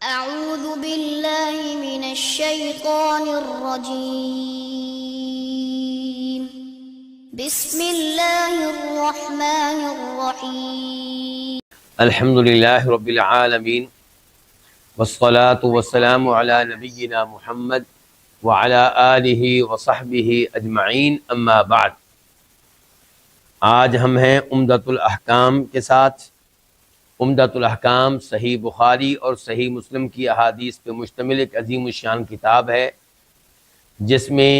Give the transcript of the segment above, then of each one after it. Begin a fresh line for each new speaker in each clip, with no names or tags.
أعوذ بالله من الشيطان الرجيم بسم الله الرحمن الرحيم
الحمد لله رب العالمين والصلاة والسلام على نبينا محمد وعلى آلہ وصحبہ اجمعین اما بعد۔ آج ہم ہیں عمدۃ الاحکام کے ساتھ۔ عمدۃ الاحکام صحیح بخاری اور صحیح مسلم کی احادیث پہ مشتمل ایک عظیم الشان کتاب ہے، جس میں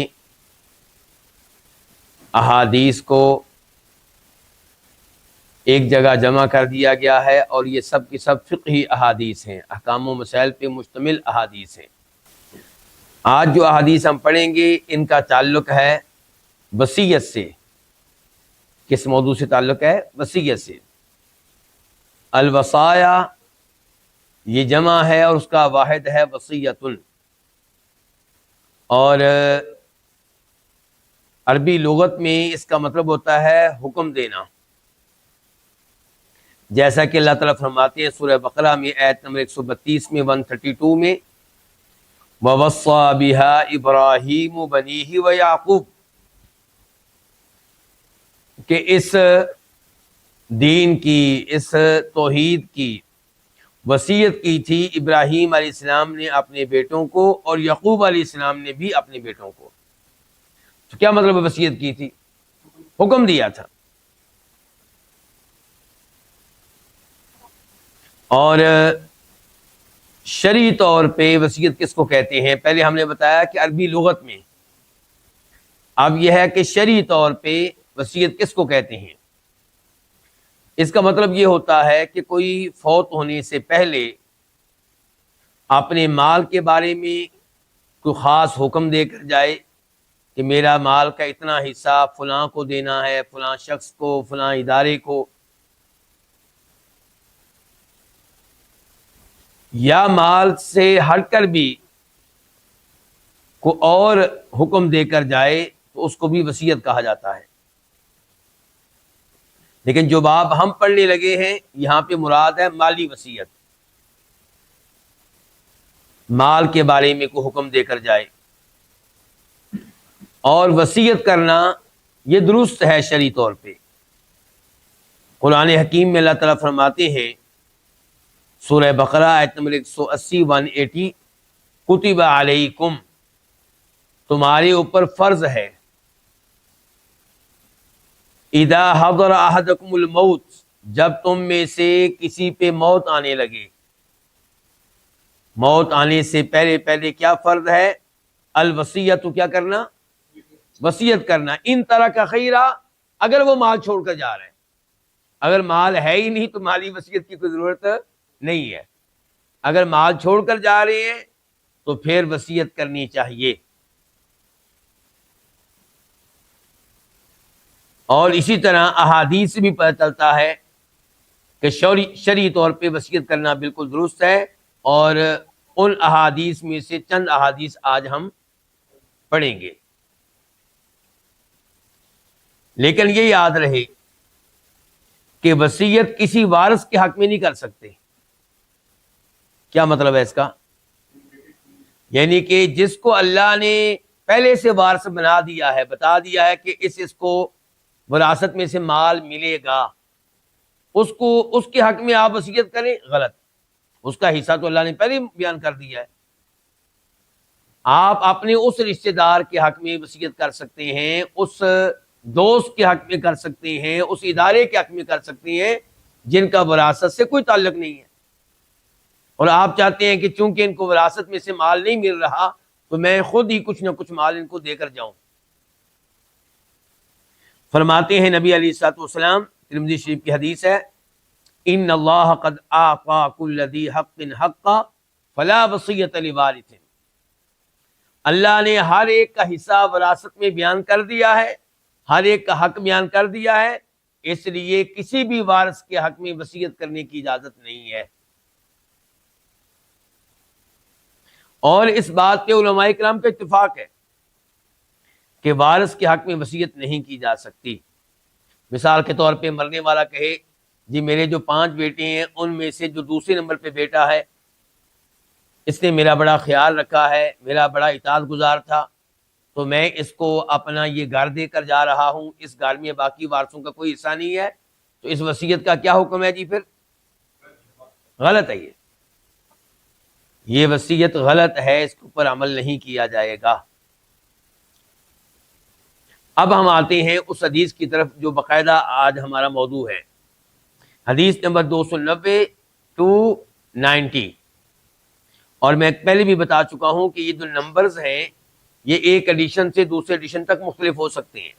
احادیث کو ایک جگہ جمع کر دیا گیا ہے، اور یہ سب کی سب فقہی احادیث ہیں، احکام و مسائل پہ مشتمل احادیث ہیں۔ آج جو احادیث ہم پڑھیں گے ان کا تعلق ہے وصیت سے۔ کس موضوع سے تعلق ہے؟ وصیت سے۔ الوصایا یہ جمع ہے اور اس کا واحد ہے وصیت، اور عربی لغت میں اس کا مطلب ہوتا ہے حکم دینا، جیسا کہ اللہ تعالیٰ فرماتے ہیں سورہ بقرہ میں آیت نمبر 132 میں 132 میں وَوَصَّى بِهَا إِبْرَاهِيمُ بَنِيهِ وَيَعْقُوبُ، کہ اس دین کی، اس توحید کی وصیت کی تھی ابراہیم علیہ السلام نے اپنے بیٹوں کو، اور یعقوب علیہ السلام نے بھی اپنے بیٹوں کو۔ تو کیا مطلب وصیت کی تھی؟ حکم دیا تھا۔ اور شرعی طور پہ وصیت کس کو کہتے ہیں؟ پہلے ہم نے بتایا کہ عربی لغت میں، اب یہ ہے کہ شرعی طور پہ وصیت کس کو کہتے ہیں۔ اس کا مطلب یہ ہوتا ہے کہ کوئی فوت ہونے سے پہلے اپنے مال کے بارے میں کوئی خاص حکم دے کر جائے کہ میرا مال کا اتنا حصہ فلاں کو دینا ہے، فلاں شخص کو، فلاں ادارے کو، یا مال سے ہٹ کر بھی کوئی اور حکم دے کر جائے تو اس کو بھی وصیت کہا جاتا ہے۔ لیکن جو باب ہم پڑھنے لگے ہیں یہاں پہ مراد ہے مالی وصیت، مال کے بارے میں کوئی حکم دے کر جائے۔ اور وصیت کرنا یہ درست ہے شرعی طور پہ۔ قرآن حکیم میں اللہ تعالیٰ فرماتے ہیں سورہ بقرہ آیت نمبر 180 180 کتب علیکم، تمہارے اوپر فرض ہے، اذا حضر احدکم الموت، جب تم میں سے کسی پہ موت آنے لگے۔ موت آنے سے پہلے پہلے کیا فرض ہے؟ الوصیت، کیا کرنا؟ وصیت کرنا۔ ان ترک خیرا، اگر وہ مال چھوڑ کر جا رہے ہیں، اگر مال ہے ہی نہیں تو مالی وصیت کی کوئی ضرورت نہیں ہے۔ اگر مال چھوڑ کر جا رہے ہیں تو پھر وصیت کرنی چاہیے۔ اور اسی طرح احادیث سے بھی پتہ چلتا ہے کہ شرعی طور پہ وصیت کرنا بالکل درست ہے، اور ان احادیث میں سے چند احادیث آج ہم پڑھیں گے۔ لیکن یہ یاد رہے کہ وصیت کسی وارث کے حق میں نہیں کر سکتے۔ کیا مطلب ہے اس کا؟ یعنی کہ جس کو اللہ نے پہلے سے وارث بنا دیا ہے، بتا دیا ہے کہ اس کو وراثت میں سے مال ملے گا، اس کے حق میں آپ وصیت کریں، غلط۔ اس کا حصہ تو اللہ نے پہلے بیان کر دیا ہے۔ آپ اپنے اس رشتہ دار کے حق میں وصیت کر سکتے ہیں، اس دوست کے حق میں کر سکتے ہیں، اس ادارے کے حق میں کر سکتے ہیں جن کا وراثت سے کوئی تعلق نہیں ہے، اور آپ چاہتے ہیں کہ چونکہ ان کو وراثت میں سے مال نہیں مل رہا تو میں خود ہی کچھ نہ کچھ مال ان کو دے کر جاؤں۔ فرماتے ہیں نبی علیہ الصلوۃ والسلام، ترمذی شریف کی حدیث ہے، ان اللہ قد اعطى كل ذی حق حقا فلا وصیۃ لوارث، اللہ نے ہر ایک کا حصہ وراثت میں بیان کر دیا ہے، ہر ایک کا حق بیان کر دیا ہے، اس لیے کسی بھی وارث کے حق میں وصیت کرنے کی اجازت نہیں ہے۔ اور اس بات پہ علماء کرام کا اتفاق ہے کہ وارث کے حق میں وصیت نہیں کی جا سکتی۔ مثال کے طور پہ مرنے والا کہے جی میرے جو 5 بیٹے ہیں ان میں سے جو دوسرے نمبر پہ بیٹا ہے اس نے میرا بڑا خیال رکھا ہے، میرا بڑا اطاعت گزار تھا، تو میں اس کو اپنا یہ گھر دے کر جا رہا ہوں، اس گھر میں باقی وارثوں کا کوئی حصہ نہیں ہے، تو اس وصیت کا کیا حکم ہے جی؟ پھر غلط ہے، یہ وصیت غلط ہے، اس کے اوپر عمل نہیں کیا جائے گا۔ اب ہم آتے ہیں اس حدیث کی طرف جو باقاعدہ آج ہمارا موضوع ہے، حدیث نمبر 290 290۔ اور میں پہلے بھی بتا چکا ہوں کہ یہ جو نمبرز ہیں یہ ایک ایڈیشن سے دوسرے ایڈیشن تک مختلف ہو سکتے ہیں۔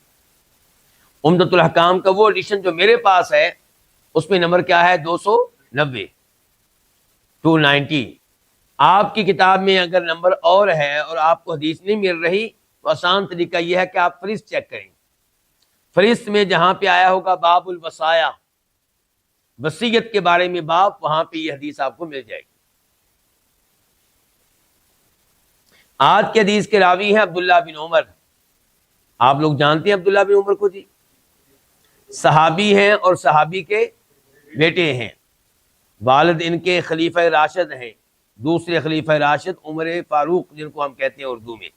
عمدۃ الاحکام کا وہ ایڈیشن جو میرے پاس ہے اس میں نمبر کیا ہے؟ 290 290۔ آپ کی کتاب میں اگر نمبر اور ہے اور آپ کو حدیث نہیں مل رہی تو آسان طریقہ یہ ہے کہ آپ فہرست چیک کریں، فہرست میں جہاں پہ آیا ہوگا باب الوصایا، وصیت کے بارے میں باب، وہاں پہ یہ حدیث آپ کو مل جائے گی۔ آج کے حدیث کے راوی ہیں عبداللہ بن عمر۔ آپ لوگ جانتے ہیں عبداللہ بن عمر کو جی، صحابی ہیں اور صحابی کے بیٹے ہیں، والد ان کے خلیفہ راشد ہیں، دوسرے خلیفہ راشد عمر فاروق جن کو ہم کہتے ہیں اردو میں۔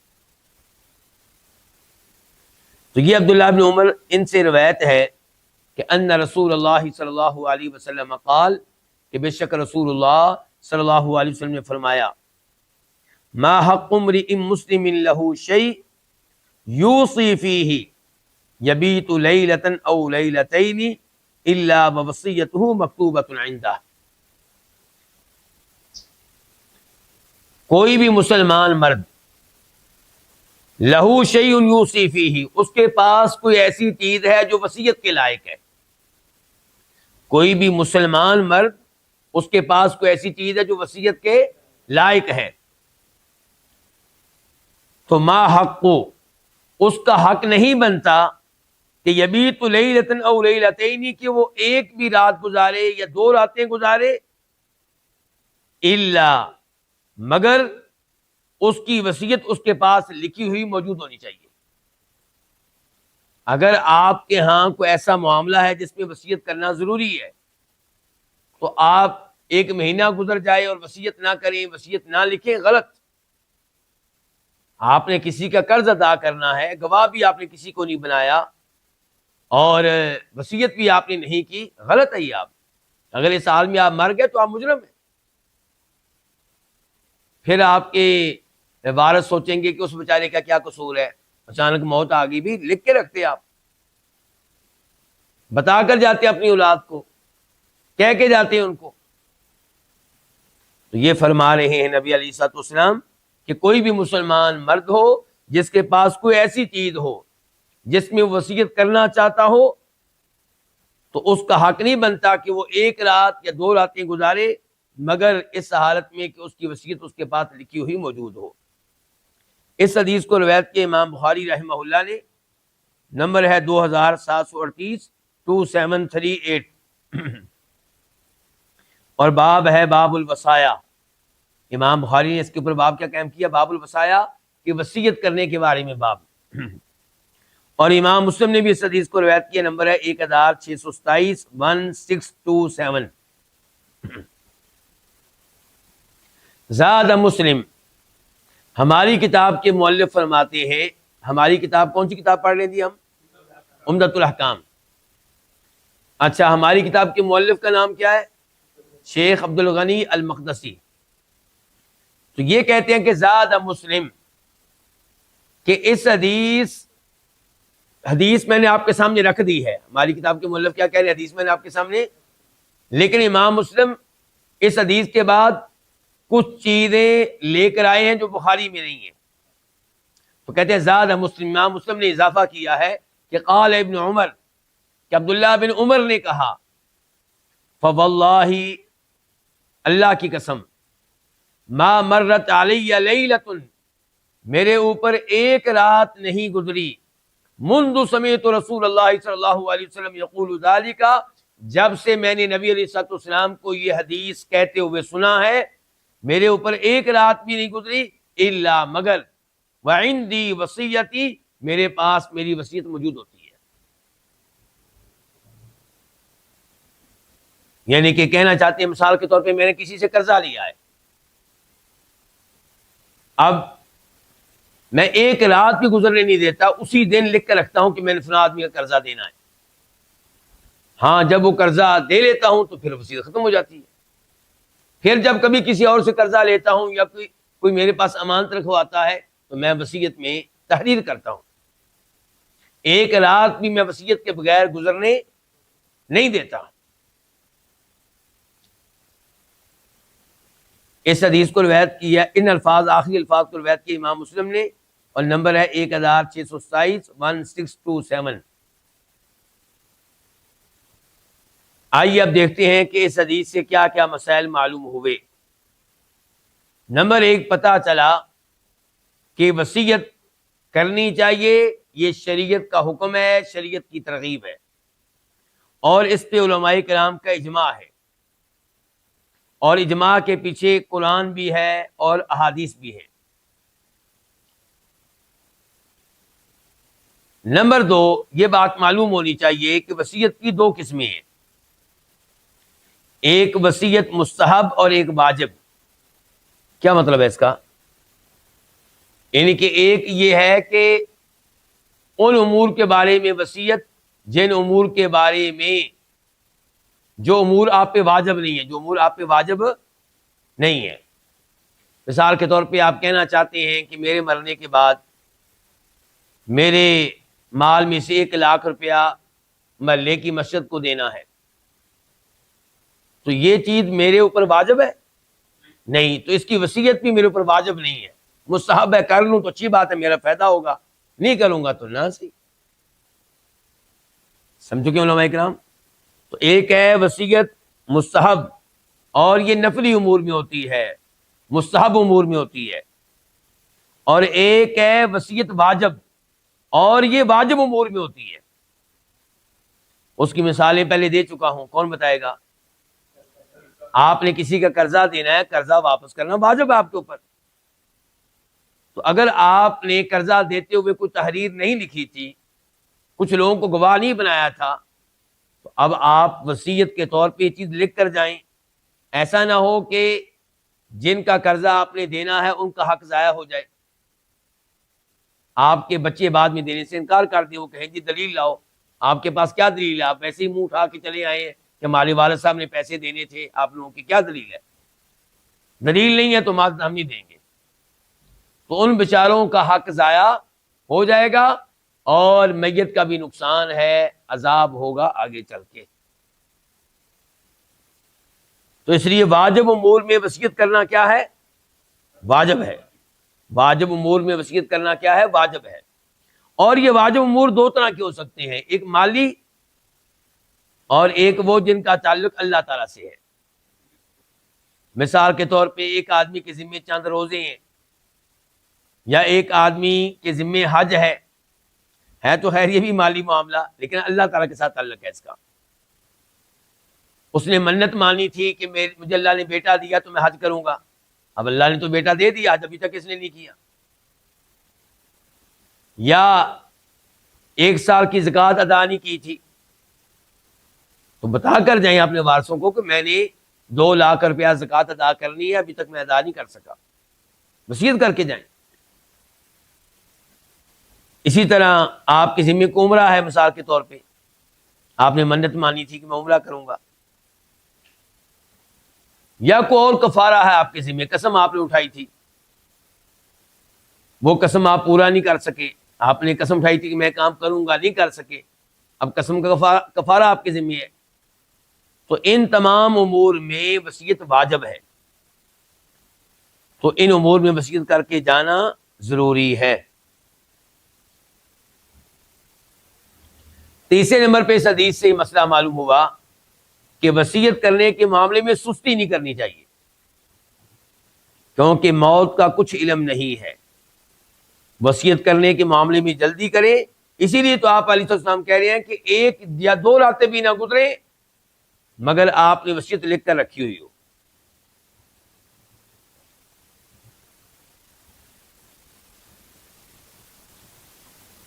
تو یہ عبداللہ بن عمر، ان سے روایت ہے کہ ان رسول اللہ صلی اللہ علیہ وسلم قال، کہ بے شک رسول اللہ صلی اللہ علیہ وسلم نے فرمایا، ما حق امرئ مسلم له شیء یوصی فیہ یبیت لیلۃ او لیلتین الا ووصیتہ مکتوبۃ عندہ۔ کوئی بھی مسلمان مرد لہو شیء یوصی فیہ، اس کے پاس کوئی ایسی چیز ہے جو وصیت کے لائق ہے، کوئی بھی مسلمان مرد اس کے پاس کوئی ایسی چیز ہے جو وصیت کے لائق ہے، تو ما حق، اس کا حق نہیں بنتا کہ یبیت لیلۃ او لیلتین، کہ وہ ایک بھی رات گزارے یا دو راتیں گزارے، الا، مگر اس کی وصیت اس کے پاس لکھی ہوئی موجود ہونی چاہیے۔ اگر آپ کے ہاں کوئی ایسا معاملہ ہے جس میں وصیت کرنا ضروری ہے تو آپ ایک مہینہ گزر جائے اور وصیت نہ کریں، وصیت نہ لکھیں، غلط۔ آپ نے کسی کا قرض ادا کرنا ہے، گواہ بھی آپ نے کسی کو نہیں بنایا اور وصیت بھی آپ نے نہیں کی، غلط ہے یہ۔ آپ اگر اس حال میں آپ مر گئے تو آپ مجرم ہیں، پھر آپ کے وارث سوچیں گے کہ اس بیچارے کا کیا قصور ہے، اچانک موت آ گئی، بھی لکھ کے رکھتے، آپ بتا کر جاتے اپنی اولاد کو، کہہ کے جاتے ہیں ان کو۔ تو یہ فرما رہے ہیں نبی علیہ الصلوۃ والسلام کہ کوئی بھی مسلمان مرد ہو جس کے پاس کوئی ایسی چیز ہو جس میں وصیت کرنا چاہتا ہو، تو اس کا حق نہیں بنتا کہ وہ ایک رات یا دو راتیں گزارے مگر اس حالت میں کہ اس کی وصیت اس کے پاس لکھی ہوئی موجود ہو۔ اس حدیث کو روایت کے امام بخاری رحمہ اللہ نے، نمبر ہے 2738 2738، اور باب ہے باب الوصایا۔ امام بخاری نے اس کے اوپر باب کیا قائم کیا؟ باب الوصایا، کہ وصیت کرنے کے بارے میں باب۔ اور امام مسلم نے بھی اس حدیث کو روایت کیا، نمبر ہے 1627 1627۔ زاد مسلم، ہماری کتاب کے مؤلف فرماتے ہیں، ہماری کتاب کون سی کتاب پڑھ لیں جی ہم؟ عمدۃ الاحکام۔ اچھا، ہماری کتاب کے مؤلف کا نام کیا ہے؟ شیخ عبد الغنی المقدسی۔ تو یہ کہتے ہیں کہ زاد مسلم، کہ اس حدیث میں نے آپ کے سامنے رکھ دی ہے، ہماری کتاب کے مؤلف کیا کہہ رہے ہیں؟ حدیث میں نے آپ کے سامنے، لیکن امام مسلم اس حدیث کے بعد کچھ چیزیں لے کر آئے ہیں جو بخاری میں نہیں ہیں، تو کہتے ہیں زاد مسلم، امام مسلم نے اضافہ کیا ہے کہ قال ابن عمر، کہ عبداللہ بن عمر نے کہا، فواللہ، اللہ کی قسم، ما مرت علی لیلۃ، میرے اوپر ایک رات نہیں گزری، منذ سمعت رسول اللہ صلی اللہ علیہ وسلم یقول ذلک، جب سے میں نے نبی علیہ الصلوۃ والسلام کو یہ حدیث کہتے ہوئے سنا ہے، میرے اوپر ایک رات بھی نہیں گزری، الا، مگر، وعندی وصیتی، میرے پاس میری وصیت موجود ہوتی ہے۔ یعنی کہ کہنا چاہتے ہیں مثال کے طور پہ میں نے کسی سے قرضہ لیا ہے اب میں ایک رات بھی گزرنے نہیں دیتا، اسی دن لکھ کر رکھتا ہوں کہ میں نے فلاں آدمی کا قرضہ دینا ہے۔ ہاں جب وہ قرضہ دے لیتا ہوں تو پھر وصیت ختم ہو جاتی ہے۔ پھر جب کبھی کسی اور سے قرضہ لیتا ہوں یا کوئی میرے پاس امانت رکھواتا ہے تو میں وصیت میں تحریر کرتا ہوں، ایک رات بھی میں وصیت کے بغیر گزرنے نہیں دیتا۔ اس حدیث کو روایت کیا، ان الفاظ آخری الفاظ کو روایت کیا امام مسلم نے، اور نمبر ہے 1627 1627۔ آئیے اب دیکھتے ہیں کہ اس حدیث سے کیا کیا مسائل معلوم ہوئے۔ نمبر 1 پتہ چلا کہ وصیت کرنی چاہیے، یہ شریعت کا حکم ہے، شریعت کی ترغیب ہے، اور اس پہ علماء کرام کا اجماع ہے، اور اجماع کے پیچھے قرآن بھی ہے اور احادیث بھی ہے۔ نمبر 2 یہ بات معلوم ہونی چاہیے کہ وصیت کی 2 قسمیں ہیں، ایک وصیت مستحب اور ایک واجب۔ کیا مطلب ہے اس کا؟ یعنی کہ ایک یہ ہے کہ ان امور کے بارے میں وصیت جن امور کے بارے میں جو امور آپ پہ واجب نہیں ہے، جو امور آپ پہ واجب نہیں ہے۔ مثال کے طور پہ آپ کہنا چاہتے ہیں کہ میرے مرنے کے بعد میرے مال میں سے 1 لاکھ روپیہ محلے کی مسجد کو دینا ہے، تو یہ چیز میرے اوپر واجب ہے نہیں، تو اس کی وصیت بھی میرے اوپر واجب نہیں ہے، مستحب ہے، کر لوں تو اچھی بات ہے، میرا فائدہ ہوگا، نہیں کروں گا تو نہ صحیح۔ سمجھو کہ علماء کرام، تو ایک ہے وصیت مستحب اور یہ نفلی امور میں ہوتی ہے، مستحب امور میں ہوتی ہے، اور ایک ہے وصیت واجب اور یہ واجب امور میں ہوتی ہے۔ اس کی مثالیں پہلے دے چکا ہوں، کون بتائے گا؟ آپ نے کسی کا قرضہ دینا ہے، قرضہ واپس کرنا واجب ہے آپ کے اوپر، تو اگر آپ نے قرضہ دیتے ہوئے کوئی تحریر نہیں لکھی تھی، کچھ لوگوں کو گواہ نہیں بنایا تھا، تو اب آپ وصیت کے طور پہ یہ چیز لکھ کر جائیں، ایسا نہ ہو کہ جن کا قرضہ آپ نے دینا ہے ان کا حق ضائع ہو جائے، آپ کے بچے بعد میں دینے سے انکار کر دیں، وہ کہیں جی دلیل لاؤ، آپ کے پاس کیا دلیل ہے؟ آپ ایسے ہی منہ اٹھا کے چلے آئے ہیں کہ ہمارے والد صاحب نے پیسے دینے تھے، آپ لوگوں کی کیا دلیل ہے؟ دلیل نہیں ہے تو مال ہم نہیں دیں گے، تو ان بیچاروں کا حق ضائع ہو جائے گا اور میت کا بھی نقصان ہے، عذاب ہوگا آگے چل کے۔ تو اس لیے واجب امور میں وصیت کرنا کیا ہے؟ واجب ہے۔ واجب امور میں وصیت کرنا کیا ہے؟ واجب ہے۔ اور یہ واجب امور 2 طرح کے ہو سکتے ہیں، ایک مالی اور ایک وہ جن کا تعلق اللہ تعالیٰ سے ہے۔ مثال کے طور پہ ایک آدمی کے ذمے چند روزے ہیں، یا ایک آدمی کے ذمے حج ہے تو خیر یہ بھی مالی معاملہ، لیکن اللہ تعالیٰ کے ساتھ تعلق ہے اس کا۔ اس نے منت مانی تھی کہ مجھے اللہ نے بیٹا دیا تو میں حج کروں گا، اب اللہ نے تو بیٹا دے دیا، حج ابھی تک اس نے نہیں کیا۔ یا 1 سال کی زکوٰۃ ادا نہیں کی تھی، تو بتا کر جائیں اپنے وارثوں کو کہ میں نے 2 لاکھ روپیہ زکوٰۃ ادا کرنی ہے، ابھی تک میں ادا نہیں کر سکا، وصیت کر کے جائیں۔ اسی طرح آپ کے ذمہ کو عمرہ ہے، مثال کے طور پہ آپ نے منت مانی تھی کہ میں عمرہ کروں گا، یا کوئی اور کفارہ ہے آپ کے ذمہ، قسم آپ نے اٹھائی تھی، وہ قسم آپ پورا نہیں کر سکے، آپ نے قسم اٹھائی تھی کہ میں کام کروں گا، نہیں کر سکے، اب قسم کا کفارہ آپ کے ذمہ ہے، تو ان تمام امور میں وصیت واجب ہے، تو ان امور میں وصیت کر کے جانا ضروری ہے۔ تیسرے نمبر پہ اس حدیث سے یہ مسئلہ معلوم ہوا کہ وصیت کرنے کے معاملے میں سستی نہیں کرنی چاہیے، کیونکہ موت کا کچھ علم نہیں ہے، وصیت کرنے کے معاملے میں جلدی کریں۔ اسی لیے تو آپ علیہ السلام کہہ رہے ہیں کہ 1 یا 2 راتیں بھی نہ گزرے مگر آپ نے وصیت لکھ کر رکھی ہوئی ہو۔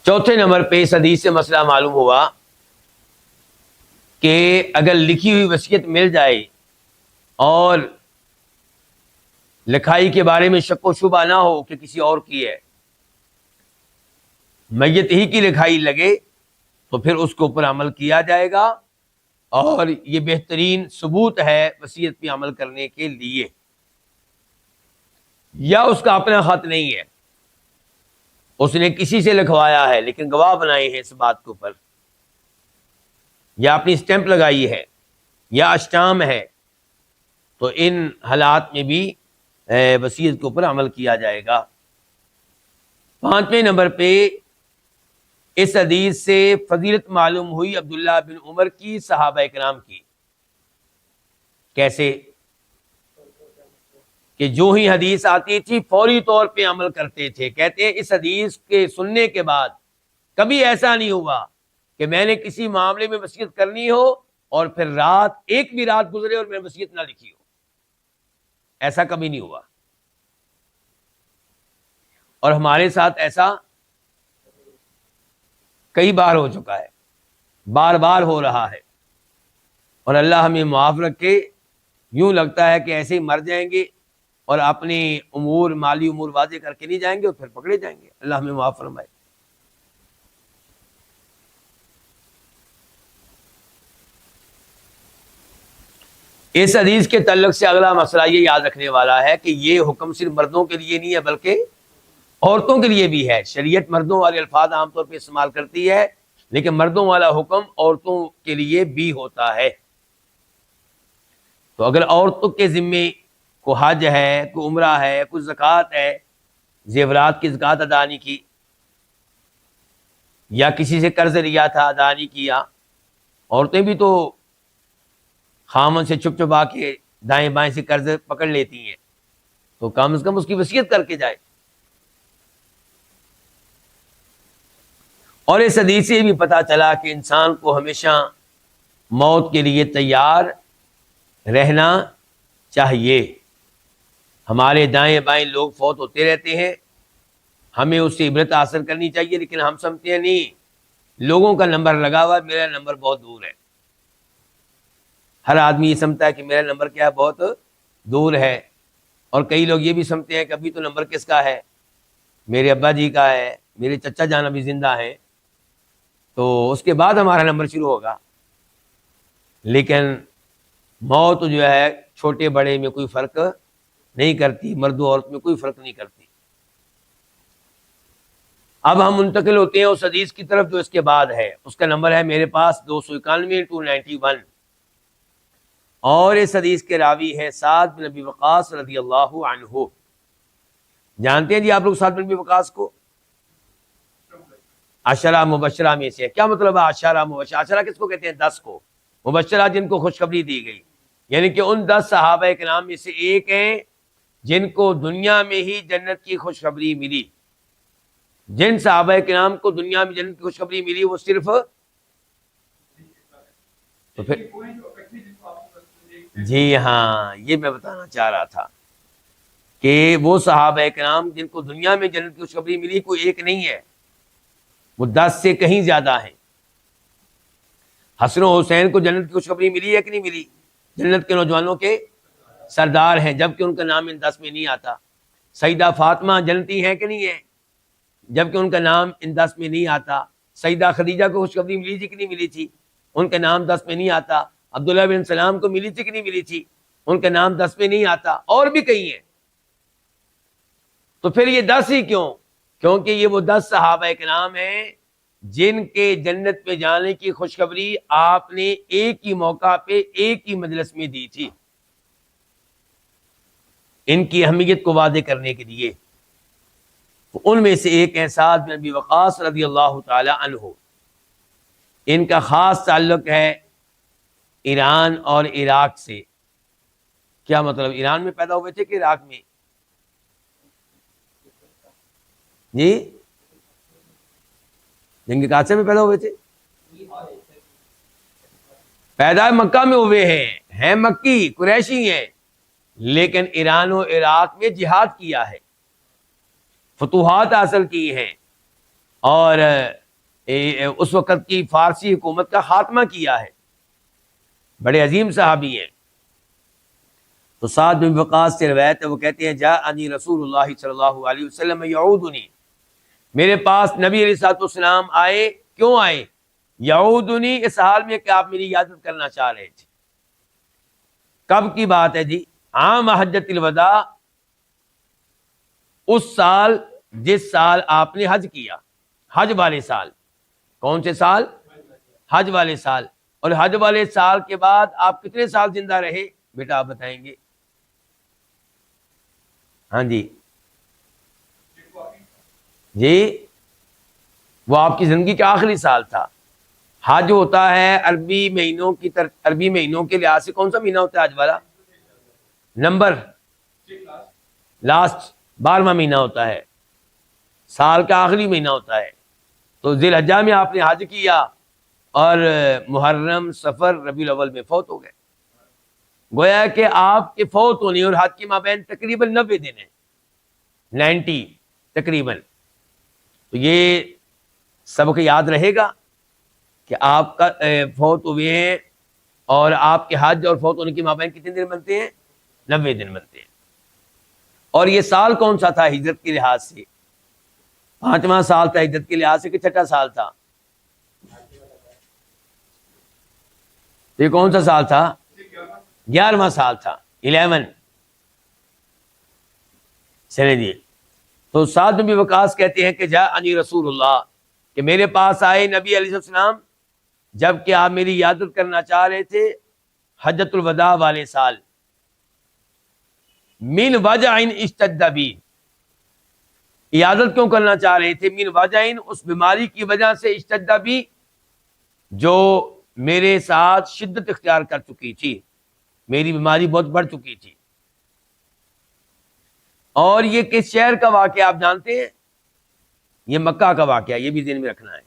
چوتھے نمبر پہ اس حدیث سے مسئلہ معلوم ہوا کہ اگر لکھی ہوئی وصیت مل جائے اور لکھائی کے بارے میں شک و شبہ نہ ہو کہ کسی اور کی ہے، میت ہی کی لکھائی لگے تو پھر اس کے اوپر عمل کیا جائے گا، اور یہ بہترین ثبوت ہے وصیت پہ عمل کرنے کے لیے۔ یا اس کا اپنا خط نہیں ہے، اس نے کسی سے لکھوایا ہے لیکن گواہ بنائے ہیں اس بات کے اوپر، یا اپنی اسٹیمپ لگائی ہے یا اشٹام ہے، تو ان حالات میں بھی وصیت کے اوپر عمل کیا جائے گا۔ 5ویں نمبر پہ اس حدیث سے فضیلت معلوم ہوئی عبداللہ بن عمر کی، صحابہ کرام کی۔ کیسے؟ کہ جو ہی حدیث آتی تھی فوری طور پہ عمل کرتے تھے۔ کہتے ہیں اس حدیث کے سننے کے بعد کبھی ایسا نہیں ہوا کہ میں نے کسی معاملے میں وصیت کرنی ہو اور پھر ایک بھی رات گزرے اور میں نے وصیت نہ لکھی ہو، ایسا کبھی نہیں ہوا۔ اور ہمارے ساتھ ایسا کئی بار ہو چکا ہے، بار بار ہو رہا ہے، اور اللہ ہمیں معاف رکھے۔ یوں لگتا ہے کہ ایسے ہی مر جائیں گے اور اپنے امور، مالی امور واضح کر کے نہیں جائیں گے اور پھر پکڑے جائیں گے۔ اللہ ہمیں معاف فرمائے۔ اس حدیث کے تعلق سے اگلا مسئلہ یہ یاد رکھنے والا ہے کہ یہ حکم صرف مردوں کے لیے نہیں ہے بلکہ عورتوں کے لیے بھی ہے۔ شریعت مردوں والے الفاظ عام طور پہ استعمال کرتی ہے، لیکن مردوں والا حکم عورتوں کے لیے بھی ہوتا ہے۔ تو اگر عورتوں کے ذمے کوئی حج ہے، کوئی عمرہ ہے، کوئی زکوٰۃ ہے، زیورات کی زکوٰۃ ادا نہیں کی، یا کسی سے قرض لیا تھا ادا نہیں کیا، عورتیں بھی تو خامن سے چھپ چھپا کے دائیں بائیں سے قرض پکڑ لیتی ہیں، تو کم از کم اس کی وصیت کر کے جائے۔ اور اس حدیث سے بھی پتہ چلا کہ انسان کو ہمیشہ موت کے لیے تیار رہنا چاہیے۔ ہمارے دائیں بائیں لوگ فوت ہوتے رہتے ہیں، ہمیں اس سے عبرت حاصل کرنی چاہیے، لیکن ہم سمجھتے ہیں نہیں، لوگوں کا نمبر لگا ہوا، میرا نمبر بہت دور ہے۔ ہر آدمی یہ سمجھتا ہے کہ میرا نمبر کیا ہے، بہت دور ہے۔ اور کئی لوگ یہ بھی سمجھتے ہیں کہ ابھی تو نمبر کس کا ہے، میرے ابا جی کا ہے، میرے چچا جان ابھی زندہ ہیں، تو اس کے بعد ہمارا نمبر شروع ہوگا۔ لیکن موت جو ہے چھوٹے بڑے میں کوئی فرق نہیں کرتی، مرد و عورت میں کوئی فرق نہیں کرتی۔ اب ہم منتقل ہوتے ہیں اس حدیث کی طرف جو اس کے بعد ہے، اس کا نمبر ہے میرے پاس 291-291، اور اس حدیث کے راوی ہے سعد بن ابی وقاص رضی اللہ عنہ۔ جانتے ہیں جی آپ لوگ سعد بن ابی وقاص کو؟ عشرہ مبشرہ میں سے۔ کیا مطلب ہے عشرہ مبشرہ؟ عشرہ کس کو کہتے ہیں؟ 10 کو۔ مبشرہ جن کو خوشخبری دی گئی، یعنی کہ ان 10 صحابہ کرام میں سے ایک ہیں جن کو دنیا میں ہی جنت کی خوشخبری ملی۔ جن صحابہ کرام کو دنیا میں جنت کی خوشخبری ملی وہ صرف، تو پھر جی ہاں، یہ میں بتانا چاہ رہا تھا کہ وہ صحابہ کرام جن کو دنیا میں جنت کی خوشخبری ملی کوئی ایک نہیں ہے، وہ 10 سے کہیں زیادہ ہیں۔ حسن و حسین کو جنت کی خوشخبری ملی ہے کہ نہیں ملی؟ جنت کے نوجوانوں کے سردار ہیں، جبکہ ان کا نام ان 10 میں نہیں آتا۔ سیدہ فاطمہ جنتی ہیں کہ نہیں ہے، جبکہ ان کا نام ان 10 میں نہیں آتا۔ سیدہ خدیجہ کو خوشخبری ملی تھی کہ نہیں ملی تھی، ان کا نام 10 میں نہیں آتا۔ عبداللہ بن سلام کو ملی تھی کہ نہیں ملی تھی، ان کا نام 10 میں نہیں آتا، اور بھی کئی ہیں۔ تو پھر یہ 10 ہی کیوں؟ کیونکہ یہ وہ 10 صحابہ کرام ہیں جن کے جنت میں جانے کی خوشخبری آپ نے ایک ہی موقع پہ ایک ہی مجلس میں دی تھی، ان کی اہمیت کو واضح کرنے کے لیے۔ ان میں سے ایک ہیں سعد بن ابی وقاص رضی اللہ تعالی عنہ۔ ان کا خاص تعلق ہے ایران اور عراق سے۔ کیا مطلب؟ ایران میں پیدا ہوئے تھے کہ عراق میں؟ جی جنگ قادسیہ میں پیدا ہوئے تھے؟ پیدا مکہ میں ہوئے ہیں مکی قریشی ہیں، لیکن ایران و عراق میں جہاد کیا ہے، فتوحات حاصل کی ہیں، اور اس وقت کی فارسی حکومت کا خاتمہ کیا ہے۔ بڑے عظیم صحابی ہیں۔ تو سعد بن وقاص سے روایت ہے، وہ کہتے ہیں جاءنی رسول اللہ صلی اللہ علیہ وسلم یعودنی، میرے پاس نبی علیہ الصلوۃ والسلام آئے، کیوں آئے؟ یعودنی، اس حال میں کہ آپ میری عیادت کرنا چاہ رہے تھے۔ کب کی بات ہے جی؟ عام حجۃ الوداع، اس سال جس سال آپ نے حج کیا، حج والے سال۔ کون سے سال؟ حج والے سال۔ اور حج والے سال کے بعد آپ کتنے سال زندہ رہے بیٹا آپ بتائیں گے؟ ہاں جی جی، وہ آپ کی زندگی کا آخری سال تھا۔ حج ہوتا ہے عربی مہینوں کی عربی مہینوں کے لحاظ سے کون سا مہینہ ہوتا ہے حج والا؟ نمبر لاسٹ 12واں مہینہ ہوتا ہے، سال کا آخری مہینہ ہوتا ہے۔ تو ذی الحجہ میں آپ نے حج کیا اور محرم، صفر، ربیع الاول میں فوت ہو گئے۔ گویا کہ آپ کے فوت ہونے اور حج کے مابین تقریباً 90 دن ہیں، 90 تقریباً۔ تو یہ سبق یاد رہے گا کہ آپ کا فوت ہوئے ہیں اور آپ کے حج اور فوت ہونے کے مابین کتنے دن بنتے ہیں؟ 90 دن بنتے ہیں۔ اور یہ سال کون سا تھا ہجرت کے لحاظ سے؟ 5واں سال تھا ہجرت کے لحاظ سے کہ 6واں سال تھا؟ یہ کون سا سال تھا؟ 11واں سال تھا، 11۔ چلیں جی، تو سعد بن وقاص کہتے ہیں کہ جاءنی رسول اللہ، کہ میرے پاس آئے نبی علیہ السلام جب کہ آپ میری عیادت کرنا چاہ رہے تھے حجۃ الوداع والے سال۔ من وجع اشتد بی، عیادت کیوں کرنا چاہ رہے تھے؟ من وجع، اس بیماری کی وجہ سے، اشتد بی، جو میرے ساتھ شدت اختیار کر چکی تھی، میری بیماری بہت بڑھ چکی تھی۔ اور یہ کس شہر کا واقعہ آپ جانتے ہیں؟ یہ مکہ کا واقعہ، یہ بھی ذہن میں رکھنا ہے۔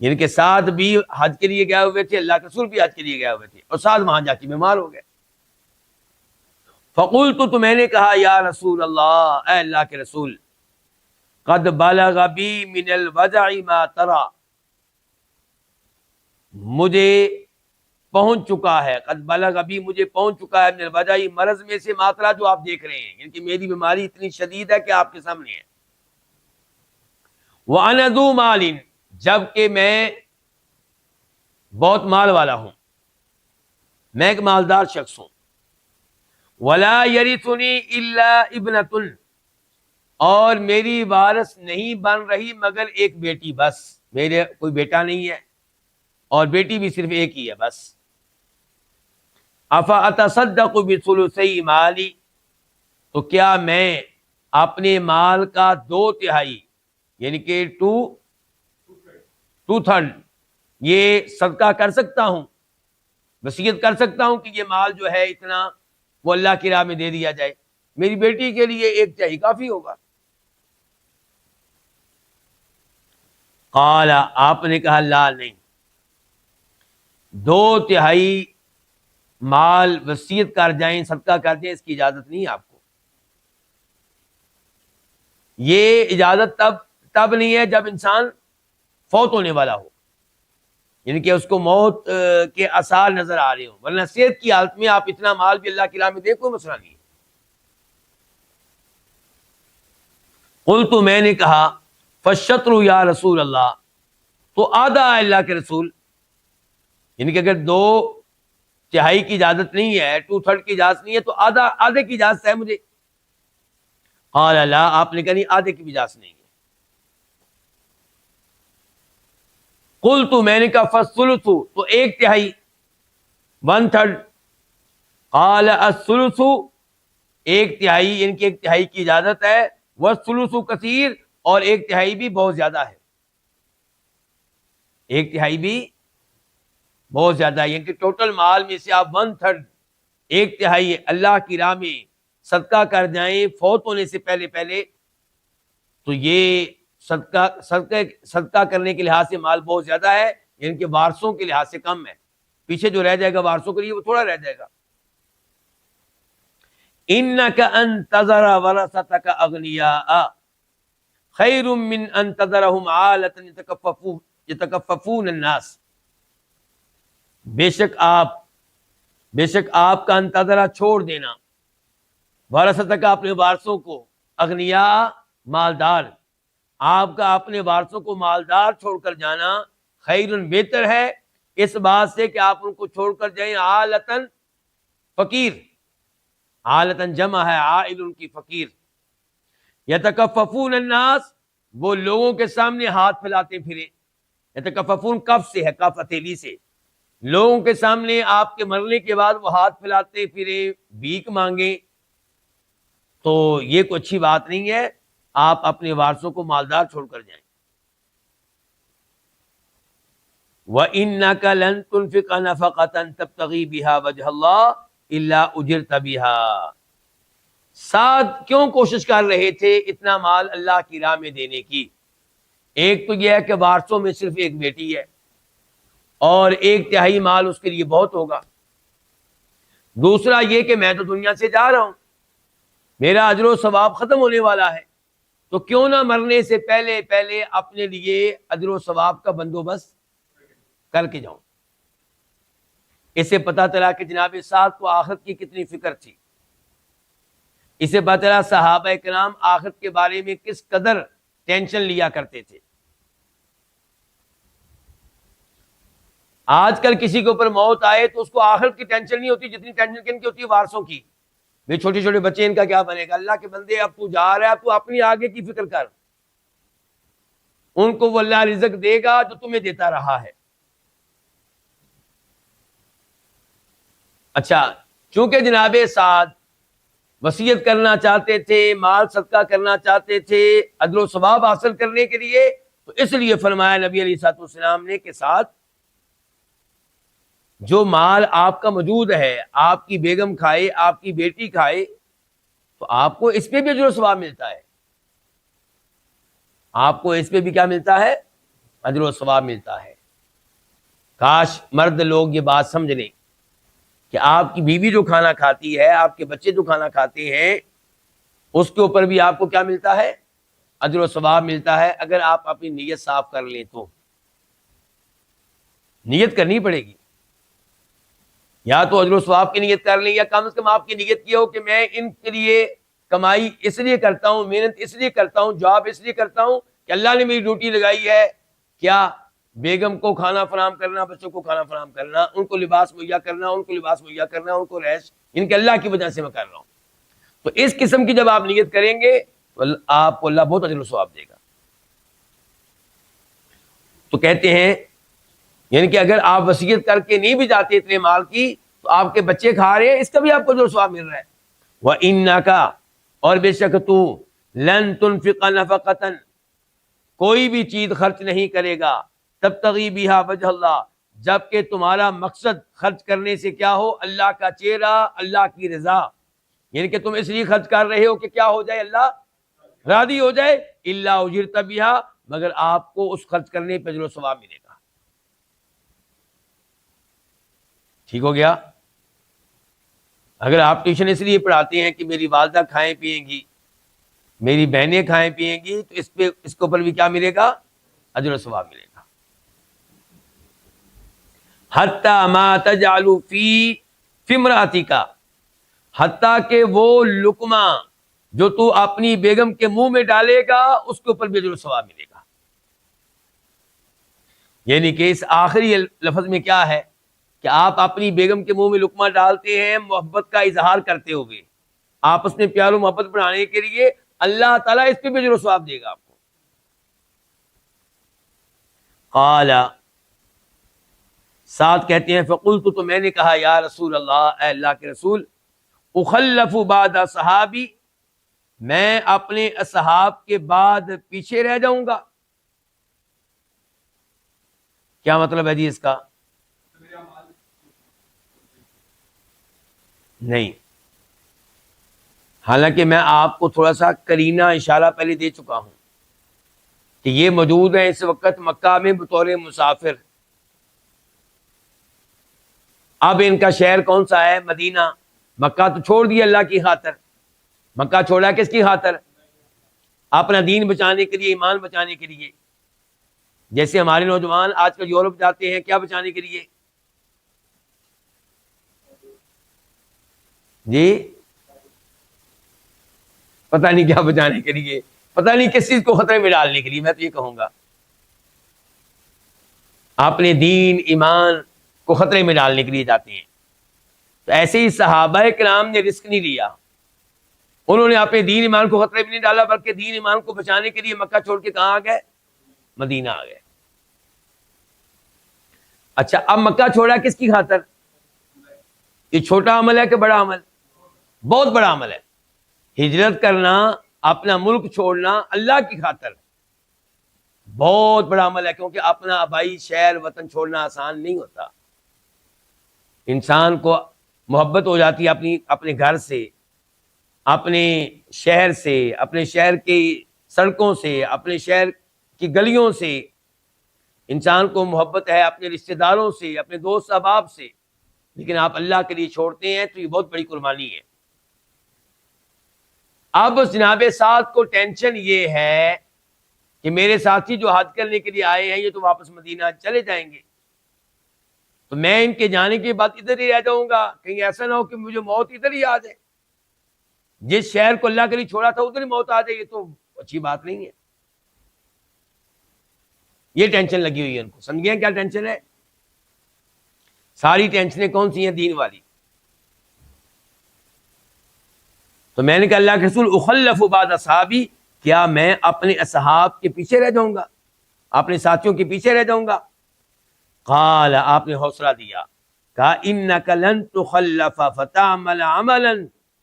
یعنی کہ سعد بھی حج کے لیے گئے ہوئے تھے، اللہ کے رسول بھی حج کے لیے گئے ہوئے تھے، اور سعد وہاں جا کے بیمار ہو گئے۔ فقلت، تو میں نے کہا، یا رسول اللہ، اے اللہ کے رسول، قد بلغ بی من الوجع ما ترى، مجھے پہنچ چکا ہے، قد بلغ بی، مجھے پہنچ چکا ہے، من الوجع، مرض میں سے، ما ترى، جو آپ دیکھ رہے ہیں، یعنی کہ میری بیماری اتنی شدید ہے کہ آپ کے سامنے ہے۔ وَأَنَا ذُو مَالٍ، جبکہ میں بہت مال والا ہوں، میں ایک مالدار شخص ہوں۔ وَلَا يَرِثُنِي إِلَّا ابْنَةٌ، اور میری وارث نہیں بن رہی مگر ایک بیٹی، بس میرے کوئی بیٹا نہیں ہے اور بیٹی بھی صرف ایک ہی ہے بس۔ أَفَأَتَصَدَّقُ بِثُلُثَيْ مَالِي، تو کیا میں اپنے مال کا 2/3 یعنی کہ 2/3 یہ صدقہ کر سکتا ہوں، وصیت کر سکتا ہوں کہ یہ مال جو ہے اتنا وہ اللہ کی راہ میں دے دیا جائے، میری بیٹی کے لیے 1/3 کافی ہوگا۔ قال، آپ نے کہا، لا، نہیں، 2/3 مال وصیت کر جائیں، صدقہ کر جائیں، اس کی اجازت نہیں آپ کو۔ یہ اجازت تب نہیں ہے جب انسان فوت ہونے والا ہو، یعنی کہ اس کو موت کے آثار نظر آ رہے ہوں، ورنہ صحت کی حالت میں آپ اتنا مال بھی اللہ کی راہ میں دیں، کوئی مسئلہ نہیں ہے۔ قلت، میں نے کہا، فالشطر یا رسول اللہ، تو آدھا ہے اللہ کے رسول، یعنی کہ اگر 2/3 کی اجازت نہیں ہے، 2/3 کی اجازت نہیں ہے، تو آدھے کی اجازت ہے مجھے۔ قال لا، آپ نے کہا نہیں، آدھے کی بھی اجازت نہیں ہے۔ قلت، میں نے کہا، فالثلث، تو 1/3، 1/3۔ قال الثلث، 1/3 یعنی کہ 1/3 کی اجازت ہے، والثلث کثیر، اور 1/3 بھی بہت زیادہ ہے، 1/3 بھی بہت زیادہ ہے، یعنی کہ ٹوٹل مال میں سے آپ 1/3، 1/3 اللہ کی راہ میں صدقہ کر جائیں فوت ہونے سے پہلے، تو یہ صدقہ کرنے کے لحاظ سے مال بہت زیادہ ہے، یعنی کہ وارثوں کے لحاظ سے کم ہے، پیچھے جو رہ جائے گا وارثوں کے لیے وہ تھوڑا رہ جائے گا۔ إِنَّكَ أَن تَذَرَ وَرَثَتَكَ أَغْنِيَاءَ خَيْرٌ مِّنْ أَن تَذَرَهُمْ عَالَةً يَتَكَفَّفُونَ النَّاسَ، بے شک آپ کا انتظرہ چھوڑ دینا، ورثتک اپنے وارثوں کو، اغنیا مالدار، آپ کا اپنے وارثوں کو مالدار چھوڑ کر جانا خیر بہتر ہے اس بات سے کہ آپ ان کو چھوڑ کر جائیں عالتن فقیر، عالتن جمع ہے عائل ان کی فقیر، یتکففون الناس، وہ لوگوں کے سامنے ہاتھ پھیلاتے پھرے، یتکففون کف سے ہے، کف ہتھیلی سے، لوگوں کے سامنے آپ کے مرنے کے بعد وہ ہاتھ پھیلاتے پھرے، بھیک مانگے، تو یہ کوئی اچھی بات نہیں ہے، آپ اپنے وارثوں کو مالدار چھوڑ کر جائیں۔ وَإِنَّكَ لَن تُنْفِقَ نَفَقَةً تَبْتَغِي بِهَا وَجْهَ اللَّهِ إِلَّا أُجِرْتَ بِهَا۔ سعد کیوں کوشش کر رہے تھے اتنا مال اللہ کی راہ میں دینے کی؟ ایک تو یہ ہے کہ وارثوں میں صرف ایک بیٹی ہے اور 1/3 مال اس کے لیے بہت ہوگا، دوسرا یہ کہ میں تو دنیا سے جا رہا ہوں، میرا اجر و ثواب ختم ہونے والا ہے، تو کیوں نہ مرنے سے پہلے پہلے اپنے لیے اجر و ثواب کا بندوبست کر کے جاؤں۔ اس سے پتہ چلا کہ جناب سعد کو آخرت کی کتنی فکر تھی، اس سے پتہ چلا صحابہ کرام آخرت کے بارے میں کس قدر ٹینشن لیا کرتے تھے۔ آج کل کسی کے اوپر موت آئے تو اس کو آخرت کی ٹینشن نہیں ہوتی جتنی ٹینشن کن کی ہوتی ہے؟ وارثوں کی۔ یہ چھوٹے چھوٹے بچے ان کا کیا بنے گا؟ اللہ کے بندے اب تو جا رہا ہے، اب تو اپنی آگے کی فکر کر، ان کو وہ اللہ رزق دے گا جو تمہیں دیتا رہا ہے۔ اچھا، چونکہ جناب سعد وصیت کرنا چاہتے تھے، مال صدقہ کرنا چاہتے تھے اجر و ثواب حاصل کرنے کے لیے، تو اس لیے فرمایا نبی علیہ الصلوۃ والسلام نے کہ ساتھ جو مال آپ کا موجود ہے، آپ کی بیگم کھائے، آپ کی بیٹی کھائے، تو آپ کو اس پہ بھی اجر و ثواب ملتا ہے، آپ کو اس پہ بھی کیا ملتا ہے؟ اجر و ثواب ملتا ہے۔ کاش مرد لوگ یہ بات سمجھ لیں کہ آپ کی بیوی جو کھانا کھاتی ہے، آپ کے بچے جو کھانا کھاتے ہیں، اس کے اوپر بھی آپ کو کیا ملتا ہے؟ اجر و ثواب ملتا ہے، اگر آپ اپنی نیت صاف کر لیں تو۔ نیت کرنی پڑے گی، یا تو اجر و ثواب کی نیت کر لیں، یا کم از کم آپ کی نیت یہ ہو کہ میں ان کے لیے کمائی اس لیے کرتا ہوں، محنت اس لیے کرتا ہوں، جاب اس لیے کرتا ہوں کہ اللہ نے میری ڈیوٹی لگائی ہے کیا؟ بیگم کو کھانا فراہم کرنا، بچوں کو کھانا فراہم کرنا، ان کو لباس مہیا کرنا، ان کو لباس مہیا کرنا، ان کو رہائش، ان کے اللہ کی وجہ سے میں کر رہا ہوں۔ تو اس قسم کی جب آپ نیت کریں گے تو آپ کو اللہ بہت اجر و ثواب دے گا۔ تو کہتے ہیں یعنی کہ اگر آپ وصیت کر کے نہیں بھی جاتے اتنے مال کی، تو آپ کے بچے کھا رہے ہیں، اس کا بھی آپ کو اجر و ثواب مل رہا ہے۔ وَإِنَّكَ، اور بے شک تو، لن تنفق نفقۃ، کوئی بھی چیز خرچ نہیں کرے گا، تبتغی بہا وجہ اللہ، جبکہ تمہارا مقصد خرچ کرنے سے کیا ہو؟ اللہ کا چہرہ، اللہ کی رضا، یعنی کہ تم اس لیے خرچ کر رہے ہو کہ کیا ہو جائے؟ اللہ راضی ہو جائے، الا اجرت بہا، مگر آپ کو اس خرچ کرنے پہ اجر و ثواب ملے گا۔ ٹھیک ہو گیا؟ اگر آپ ٹیوشن اس لیے پڑھاتے ہیں کہ میری والدہ کھائیں پیئیں گی، میری بہنیں کھائیں پیئیں گی، تو اس کے اوپر بھی کیا ملے گا؟ اجر و ثواب ملے گا۔ حتی ما تجعل فی امرأتک، حتیٰ کہ وہ لقمہ جو تو اپنی بیگم کے منہ میں ڈالے گا اس کے اوپر بھی اجر و ثواب ملے گا۔ یعنی کہ اس آخری لفظ میں کیا ہے کہ آپ اپنی بیگم کے منہ میں لقمہ ڈالتے ہیں محبت کا اظہار کرتے ہوئے، آپس میں پیار و محبت بڑھانے کے لیے، اللہ تعالیٰ اس پہ بھی اجر و ثواب دے گا آپ کو۔ قال، سعد کہتے ہیں فقلت، تو میں نے کہا یا رسول اللہ، اے اللہ کے رسول، اخلف بعد صحابی، میں اپنے اصحاب کے بعد پیچھے رہ جاؤں گا؟ کیا مطلب ہے جی اس کا؟ نہیں، حالانکہ میں آپ کو تھوڑا سا کرینہ اشارہ پہلے دے چکا ہوں کہ یہ موجود ہیں اس وقت مکہ میں بطور مسافر۔ اب ان کا شہر کون سا ہے؟ مدینہ۔ مکہ تو چھوڑ دیا اللہ کی خاطر، مکہ چھوڑا کس کی خاطر؟ اپنا دین بچانے کے لیے، ایمان بچانے کے لیے۔ جیسے ہمارے نوجوان آج کل یورپ جاتے ہیں، کیا بچانے کے لیے؟ جی پتہ نہیں کیا بچانے کے لیے، پتہ نہیں کس چیز کو خطرے میں ڈالنے کے لیے. میں تو یہ کہوں گا اپنے دین ایمان کو خطرے میں ڈالنے کے لیے جاتے ہیں. تو ایسے ہی صحابہ کرام نے رسک نہیں لیا، انہوں نے اپنے دین ایمان کو خطرے میں نہیں ڈالا، بلکہ دین ایمان کو بچانے کے لیے مکہ چھوڑ کے کہاں آ گئے؟ مدینہ آ گئے. اچھا، اب مکہ چھوڑا کس کی خاطر؟ یہ چھوٹا عمل ہے کہ بڑا عمل؟ بہت بڑا عمل ہے. ہجرت کرنا، اپنا ملک چھوڑنا اللہ کی خاطر بہت بڑا عمل ہے، کیونکہ اپنا آبائی شہر وطن چھوڑنا آسان نہیں ہوتا. انسان کو محبت ہو جاتی ہے اپنے گھر سے، اپنے شہر سے، اپنے شہر کی سڑکوں سے، اپنے شہر کی گلیوں سے. انسان کو محبت ہے اپنے رشتہ داروں سے، اپنے دوست احباب سے، لیکن آپ اللہ کے لیے چھوڑتے ہیں تو یہ بہت بڑی قربانی ہے. اب جناب سعد کو ٹینشن یہ ہے کہ میرے ساتھی جو حج کرنے کے لیے آئے ہیں یہ تو واپس مدینہ چلے جائیں گے، تو میں ان کے جانے کے بعد ادھر ہی رہ جاؤں گا، کہیں ایسا نہ ہو کہ مجھے موت ادھر ہی آ جائے. جس شہر کو اللہ کے لیے چھوڑا تھا ادھر ہی موت آ جائے، یہ تو اچھی بات نہیں ہے. یہ ٹینشن لگی ہوئی ہے ان کو. سمجھ گئے کیا ٹینشن ہے؟ ساری ٹینشنیں کون سی ہیں؟ دین والی. تو میں نے کہا اللہ کے رسول اخلف بعد اصحابی، کیا میں اپنے اصحاب کے پیچھے رہ جاؤں گا، اپنے ساتھیوں کے پیچھے رہ جاؤں گا؟ قال، آپ نے حوصلہ دیا، کہا انک لن تخلف فتعمل عملا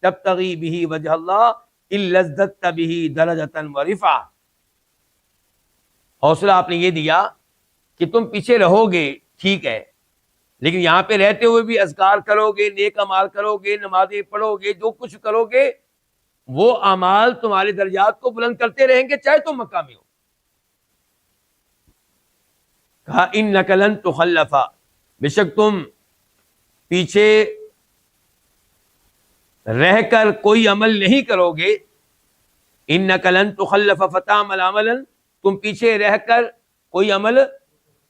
تبتغی به وجہ اللہ الا ازددت به درجۃ ورفعہ. حوصلہ آپ نے یہ دیا کہ تم پیچھے رہو گے، ٹھیک ہے، لیکن یہاں پہ رہتے ہوئے بھی اذکار کرو گے، نیک اعمال کرو گے، نمازیں پڑھو گے، جو کچھ کرو گے وہ اعمال تمہارے درجات کو بلند کرتے رہیں گے چاہے تم مکہ میں ہو. کہا انک لن تخلف، بے شک تم پیچھے رہ کر کوئی عمل نہیں کرو گے. انک لن تخلف فتعمل عملا، تم پیچھے رہ کر کوئی عمل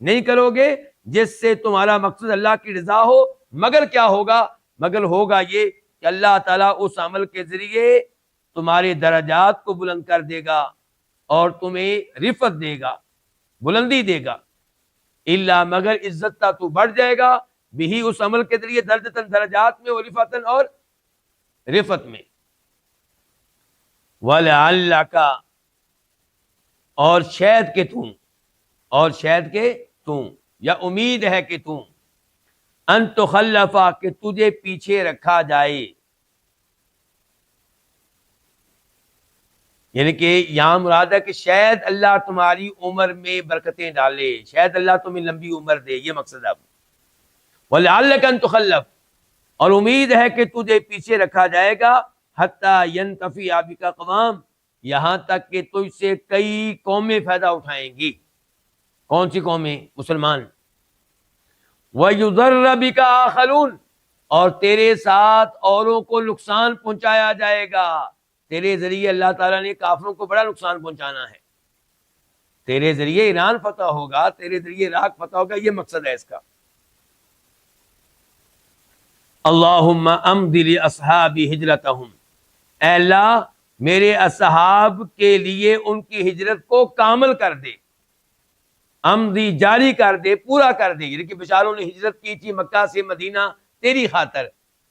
نہیں کرو گے جس سے تمہارا مقصد اللہ کی رضا ہو، مگر کیا ہوگا؟ مگر ہوگا یہ کہ اللہ تعالیٰ اس عمل کے ذریعے تمہارے درجات کو بلند کر دے گا اور تمہیں رفعت دے گا، بلندی دے گا. الا، مگر عزت تا تو بڑھ جائے گا، بھی اس عمل کے ذریعے درجتاً درجات میں، ورفعتاً اور رفعت میں. وَلَعَلَّكَ، اور شاید کہ تم یا امید ہے کہ تم ان تخلفا، کہ تجھے پیچھے رکھا جائے. یعنی کہ یہاں مراد ہے کہ شاید اللہ تمہاری عمر میں برکتیں ڈالے، شاید اللہ تمہیں لمبی عمر دے، یہ مقصد ہے. وَلَعَلَّكَ أَن تُخَلَّفَ، اور امید ہے کہ تجھے پیچھے رکھا جائے گا، حَتَّى يَنْتَفِعَ بِكَ أَقْوَامٌ، یہاں تک کہ تجھ سے کئی قومیں فائدہ اٹھائیں گی. کون سی قومیں؟ مسلمان. وَيُضَرَّ بِكَ آخَرُونَ، اور تیرے ساتھ اوروں کو نقصان پہنچایا جائے گا. تیرے ذریعے اللہ تعالیٰ نے کافروں کو بڑا نقصان پہنچانا ہے. تیرے ذریعے ایران فتح ہوگا، تیرے ذریعے عراق فتح ہوگا، یہ مقصد ہے اس کا. اللہم امضِ لِأَصْحَابِ ہجرتہم، اے اللہ میرے اصحاب کے لیے ان کی ہجرت کو کامل کر دے. امضی، جاری کر دے، پورا کر دے. یعنی کہ بیچاروں نے ہجرت کی تھی مکہ سے مدینہ تیری خاطر،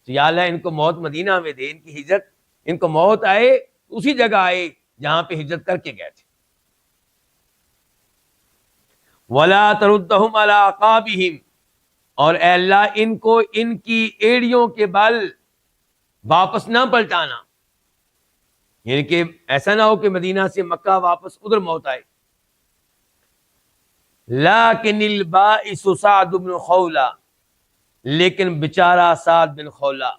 تو یا اللہ ان کو موت مدینہ میں دے، ان کی ہجرت، ان کو موت آئے اسی جگہ آئے جہاں پہ ہجرت کر کے گئے تھے. وَلَا تَرُدَّهُمْ عَلَىٰ عَقَابِهِمْ، اور اے اللہ ان کو ان کی ایڑیوں کے بل واپس نہ پلٹانا. یعنی کہ ایسا نہ ہو کہ مدینہ سے مکہ واپس ادھر موت آئے. لیکن البائس سعد بن خولہ، لیکن بیچارہ سعد بن خولہ.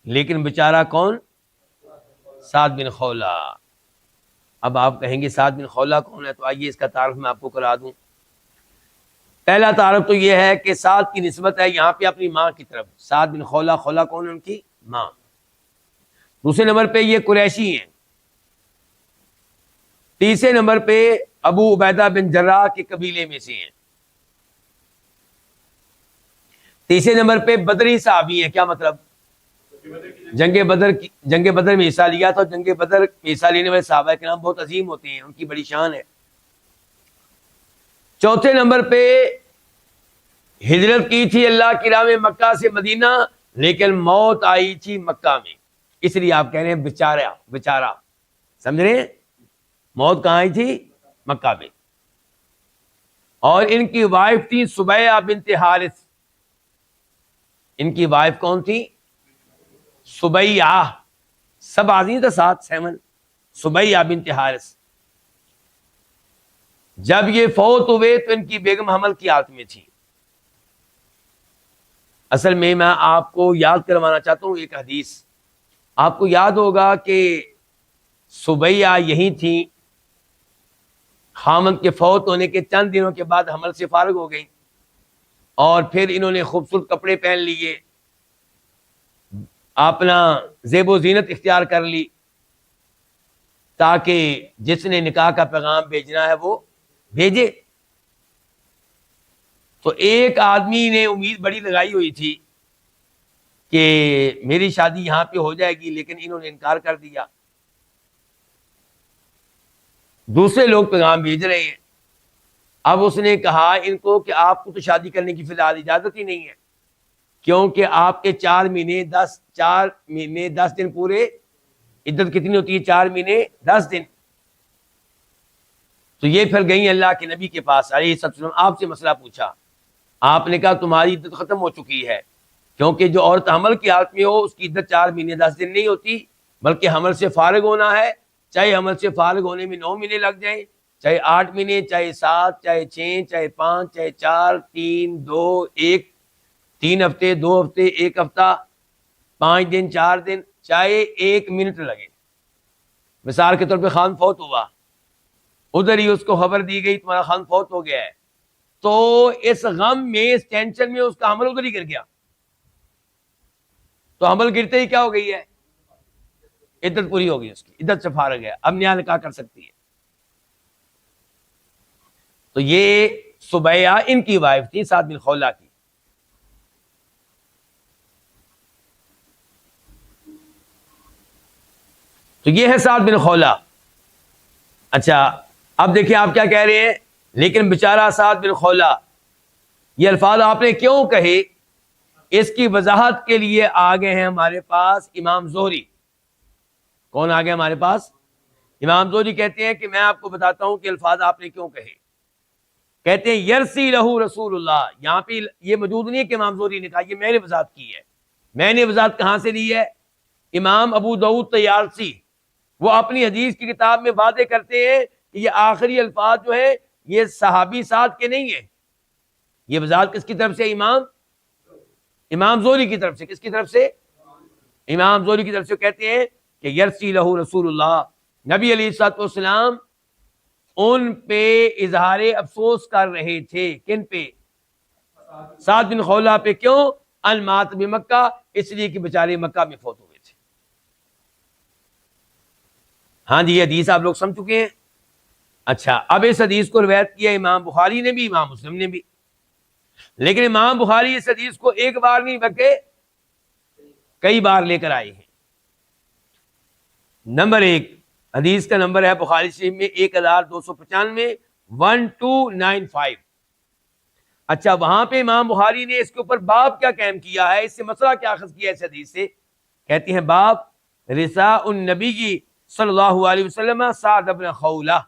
لیکن بیچارہ کون؟ سعد بن خولہ. اب آپ کہیں گے سعد بن خولہ کون ہے؟ تو آئیے اس کا تعارف میں آپ کو کرا دوں. پہلا تعارف تو یہ ہے کہ سعد کی نسبت ہے یہاں پہ اپنی ماں کی طرف. سعد بن خولہ، خولہ کون ہے؟ ان کی ماں. دوسرے نمبر پہ یہ قریشی ہیں. تیسرے نمبر پہ ابو عبیدہ بن جراح کے قبیلے میں سے ہیں. تیسرے نمبر پہ بدری صحابی ہیں. کیا مطلب؟ جنگ بدر میں حصہ لیا تھا. جنگ بدر میں حصہ لینے والے صحابہ کرام بہت عظیم ہوتے ہیں, ان کی بڑی شان ہے. چوتھے نمبر پہ ہجرت کی تھی اللہ کی راہ میں مکہ سے مدینہ, لیکن موت آئی تھی مکہ میں, اس لیے آپ کہہ رہے ہیں بیچارہ. سمجھ رہے ہیں؟ موت کہاں آئی تھی؟ مکہ میں. اور ان کی وائف تھی سبیہ بنت حارث. ان کی وائف کون تھی؟ سبیہ. سب آدمی تھا 7 سبیہ بنت حارث. جب یہ فوت ہوئے تو ان کی بیگم حمل کی حالت میں تھی. اصل میں آپ کو یاد کروانا چاہتا ہوں ایک حدیث. آپ کو یاد ہوگا کہ سبیہ یہی تھی, خامد کے فوت ہونے کے چند دنوں کے بعد حمل سے فارغ ہو گئی, اور پھر انہوں نے خوبصورت کپڑے پہن لیے, اپنا زیب و زینت اختیار کر لی, تاکہ جس نے نکاح کا پیغام بھیجنا ہے وہ بھیجے. تو ایک آدمی نے امید بڑی لگائی ہوئی تھی کہ میری شادی یہاں پہ ہو جائے گی, لیکن انہوں نے انکار کر دیا. دوسرے لوگ پیغام بھیج رہے ہیں. اب اس نے کہا ان کو کہ آپ کو تو شادی کرنے کی فی الحال اجازت ہی نہیں ہے, کیونکہ آپ کے 4 مہینے 10 دن پورے. عدت کتنی ہوتی ہے؟ 4 مہینے 10 دن. تو یہ پھر گئی اللہ کے نبی کے پاس علیہ السلام, آپ سے مسئلہ پوچھا. آپ نے کہا تمہاری عدت ختم ہو چکی ہے, کیونکہ جو عورت حمل کی حالت میں ہو اس کی عدت 4 مہینے 10 دن نہیں ہوتی, بلکہ حمل سے فارغ ہونا ہے. چاہے حمل سے فارغ ہونے میں 9 مہینے لگ جائیں, چاہے 8 مہینے, چاہے 7, چاہے 6, چاہے 5, چاہے 4, 3, 2, 1, 3 ہفتے, 2 ہفتے, 1 ہفتہ, 5 دن, 4 دن, چاہے 1 منٹ لگے. مثال کے طور پہ خان فوت ہوا, ادھر ہی اس کو خبر دی گئی تمہارا خان فوت ہو گیا ہے, تو اس غم میں, اس ٹینشن میں اس کا حمل ادھر ہی گر گیا. تو حمل گرتے ہی کیا ہو گئی ہے؟ عدت پوری ہو گئی, اس کی عدت سے فارغ ہے, اب نیا نکاح کر سکتی ہے. تو یہ سبیہ ان کی وائف تھی سعد بن خولہ کی. تو یہ ہے سعد بن خولہ. اچھا اب دیکھیں آپ کیا کہہ رہے ہیں, لیکن بیچارہ سعد بن خولہ. یہ الفاظ آپ نے کیوں کہے؟ اس کی وضاحت کے لیے آگے ہیں ہمارے پاس امام زہری. کون آگے ہمارے پاس؟ امام زہری کہتے ہیں کہ میں آپ کو بتاتا ہوں کہ الفاظ آپ نے کیوں کہے. کہتے ہیں یرسی لہو رسول اللہ. یہاں پہ یہ موجود نہیں ہے کہ امام زہری نے کہا, یہ میں نے وضاحت کی ہے. میں نے وضاحت کہاں سے لی ہے؟ امام ابو داؤد طیالسی وہ اپنی حدیث کی کتاب میں واضح کرتے ہیں کہ یہ آخری الفاظ جو ہیں یہ صحابی سعد کے نہیں ہیں. یہ وضاحت کس کی طرف سے؟ امام زہری کی طرف سے. کس کی طرف سے؟ امام زہری کی طرف سے. کہتے ہیں کہ یرسی لہو رسول اللہ, نبی علیہ الصلوۃ والسلام ان پہ اظہار افسوس کر رہے تھے. کن پہ؟ سعد بن خولہ پہ. کیوں؟ ان مات بمکہ, اس لیے کہ بیچارے مکہ میں فوت ہوئے تھے. ہاں جی, یہ حدیث آپ لوگ سمجھ چکے ہیں. اچھا اب اس حدیث کو روایت کیا امام بخاری نے بھی, امام مسلم نے بھی. لیکن امام بخاری اس حدیث کو ایک بار نہیں بلکہ کئی بار لے کر آئے ہیں. نمبر 1 حدیث کا نمبر ہے بخاری شریف میں 1295 1295. اچھا وہاں پہ امام بخاری نے اس کے اوپر باب کیا قائم کیا ہے, اس سے مسئلہ کیا اخذ کیا ہے اس حدیث سے؟ کہتے ہیں باب رثاء النبی صلی اللہ علیہ وسلم سعد بن خولہ,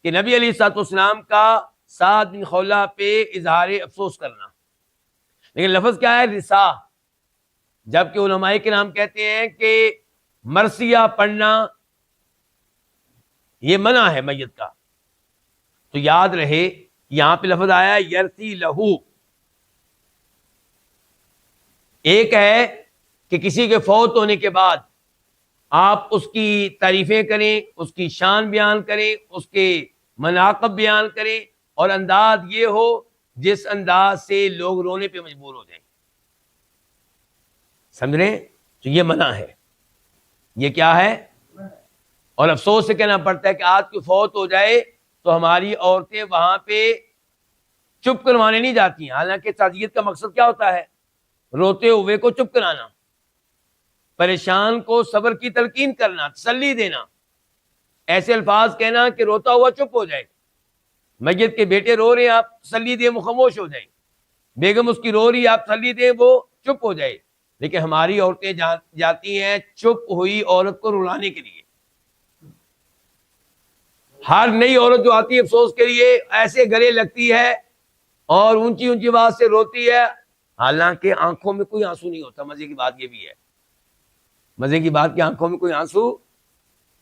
کہ نبی علیہ الصلوۃ والسلام کا سعد بن خولہ پہ اظہار افسوس کرنا. لیکن لفظ کیا ہے؟ رثاء. جبکہ علماء کرام کہتے ہیں کہ مرثیہ پڑھنا یہ منع ہے میت کا. تو یاد رہے یہاں پہ لفظ آیا یرسی لہو. ایک ہے کہ کسی کے فوت ہونے کے بعد آپ اس کی تعریفیں کریں, اس کی شان بیان کریں, اس کے مناقب بیان کریں, اور انداز یہ ہو جس انداز سے لوگ رونے پہ مجبور ہو جائیں. سمجھ رہے ہیں؟ تو یہ منع ہے. یہ کیا ہے؟ اور افسوس سے کہنا پڑتا ہے کہ آج کوئی فوت ہو جائے تو ہماری عورتیں وہاں پہ چپ کروانے نہیں جاتی ہیں. حالانکہ تعزیت کا مقصد کیا ہوتا ہے؟ روتے ہوئے کو چپ کرانا. پریشان کو صبر کی تلقین کرنا، تسلی دینا، ایسے الفاظ کہنا کہ روتا ہوا چپ ہو جائے. میت کے بیٹے رو رہے ہیں، آپ تسلی دیں، وہ خاموش ہو جائیں. بیگم اس کی رو رہی ہے، آپ تسلی دیں، وہ چپ ہو جائے. لیکن ہماری عورتیں جاتی ہیں چپ ہوئی عورت کو رلانے کے لیے. ہر نئی عورت جو آتی ہے افسوس کے لیے ایسے گلے لگتی ہے اور اونچی اونچی آواز سے روتی ہے، حالانکہ آنکھوں میں کوئی آنسو نہیں ہوتا. مزے کی بات یہ بھی ہے، مزے کی بات کہ آنکھوں میں کوئی آنسو،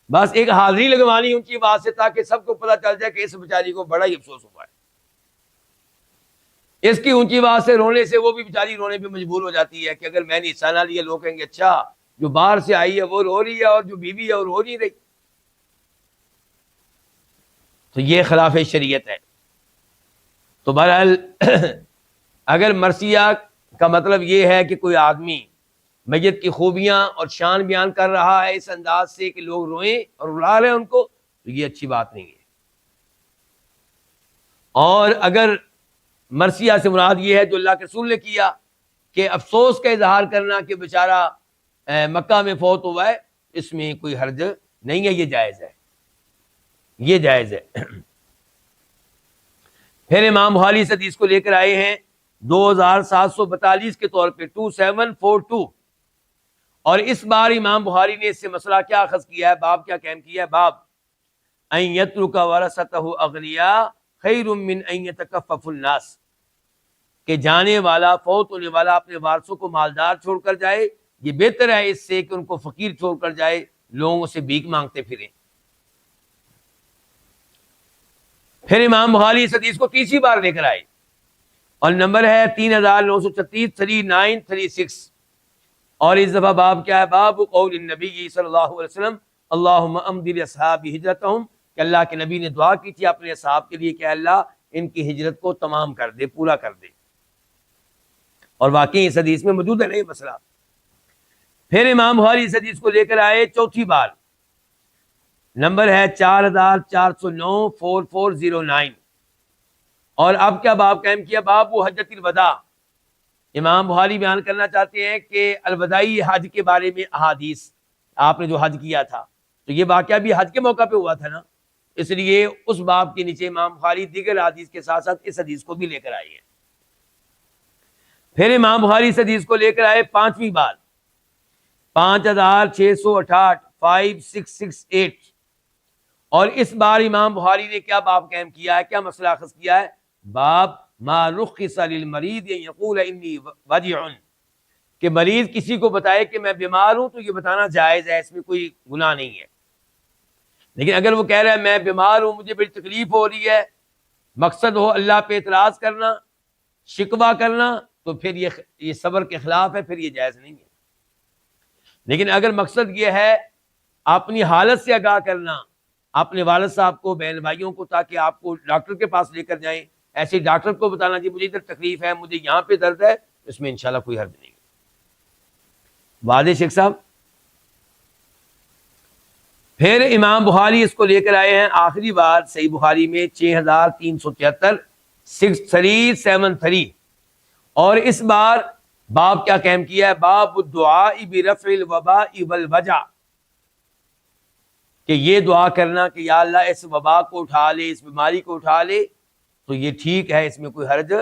بس ایک حاضری لگوانی اونچی آواز سے تاکہ سب کو پتہ چل جائے کہ اس بیچاری کو بڑا ہی افسوس ہوا ہے. اس کی اونچی آواز سے رونے سے وہ بھی بیچاری رونے پہ مجبور ہو جاتی ہے کہ اگر میں نے حصہ نہ لیا لوگ کہیں گے اچھا جو باہر سے آئی ہے وہ رو رہی ہے اور جو بیوی ہے وہ رو نہیں رہی. تو یہ خلاف شریعت ہے. تو بہرحال اگر مرثیہ کا مطلب یہ ہے کہ کوئی آدمی میت کی خوبیاں اور شان بیان کر رہا ہے اس انداز سے کہ لوگ روئیں اور رلا رہے ہیں ان کو، تو یہ اچھی بات نہیں ہے. اور اگر مرثیہ سے مراد یہ ہے جو اللہ کے رسول نے کیا کہ افسوس کا اظہار کرنا کہ بیچارہ مکہ میں فوت ہوا ہے، اس میں کوئی حرج نہیں ہے، یہ جائز ہے، یہ جائز ہے. پھر امام بخاری اس حدیث کو لے کر آئے ہیں 2742 کے طور پہ 2742، اور اس بار امام بخاری نے اس سے مسئلہ کیا اخذ کیا ہے، باب کیا قائم کیا ہے، باب ان یترک ورثتہ اغنیاء خیر من ان یتکفف الناس، کہ جانے والا فوت ہونے والا اپنے وارثوں کو مالدار چھوڑ کر جائے، یہ بہتر ہے اس سے کہ ان کو فقیر چھوڑ کر جائے، لوگوں سے بھیک مانگتے پھریں. پھر امام بخاری اس حدیث کو تیسری بار لے کر آئے اور نمبر ہے 3936 3936، اور اس دفعہ باب کیا ہے، باب قول النبی صلی اللہ علیہ وسلم اللہم امضی لاصحاب ہجرتہم، کہ اللہ کے نبی نے دعا کی تھی اپنے اصحاب کے لیے کہ اللہ ان کی ہجرت کو تمام کر دے، پورا کر دے. اور واقعی اس حدیث میں موجود ہے نہیں مسئلہ. پھر امام بخاری اس حدیث کو لے کر آئے چوتھی بار، نمبر ہے 4409 4409، اور اب کیا باب قائم کیا، باب حجۃ الوداع. امام بخاری بیان کرنا چاہتے ہیں کہ الوداعی حج کے بارے میں احادیث، آپ نے جو حج کیا تھا تو یہ واقعہ بھی حج کے موقع پہ ہوا تھا نا، اس لیے اس باب کے نیچے امام بخاری دیگر حدیث کے ساتھ ساتھ اس حدیث کو بھی لے کر آئے ہیں. پھر امام بخاری اس حدیث کو لے کر آئے پانچویں بار 5668 5668، اور اس بار امام بخاری نے کیا باب قائم کیا ہے، کیا مسئلہ اخذ کیا ہے، باب ما رخص للمریض ان یقول انی وجع، کہ مریض کسی کو بتائے کہ میں بیمار ہوں تو یہ بتانا جائز ہے، اس میں کوئی گناہ نہیں ہے. لیکن اگر وہ کہہ رہا ہے میں بیمار ہوں، مجھے بڑی تکلیف ہو رہی ہے، مقصد ہو اللہ پہ اعتراض کرنا، شکوہ کرنا، تو پھر یہ صبر کے خلاف ہے، پھر یہ جائز نہیں ہے. لیکن اگر مقصد یہ ہے اپنی حالت سے آگاہ کرنا اپنے والد صاحب کو، بہن بھائیوں کو، تاکہ آپ کو ڈاکٹر کے پاس لے کر جائیں، ایسے ڈاکٹر کو بتانا جی مجھے ادھر تکلیف ہے، مجھے یہاں پہ درد ہے، اس میں انشاءاللہ کوئی حرج نہیں. واضح شیخ صاحب. پھر امام بخاری اس کو لے کر آئے ہیں آخری بار صحیح بخاری میں 6373 6373، اور اس بار باب کیا قائم کیا ہے، باب الدعاء برفع الوباء والوجع، کہ یہ دعا کرنا کہ یا اللہ اس وبا کو اٹھا لے، اس بیماری کو اٹھا لے، تو یہ ٹھیک ہے، اس میں کوئی حرج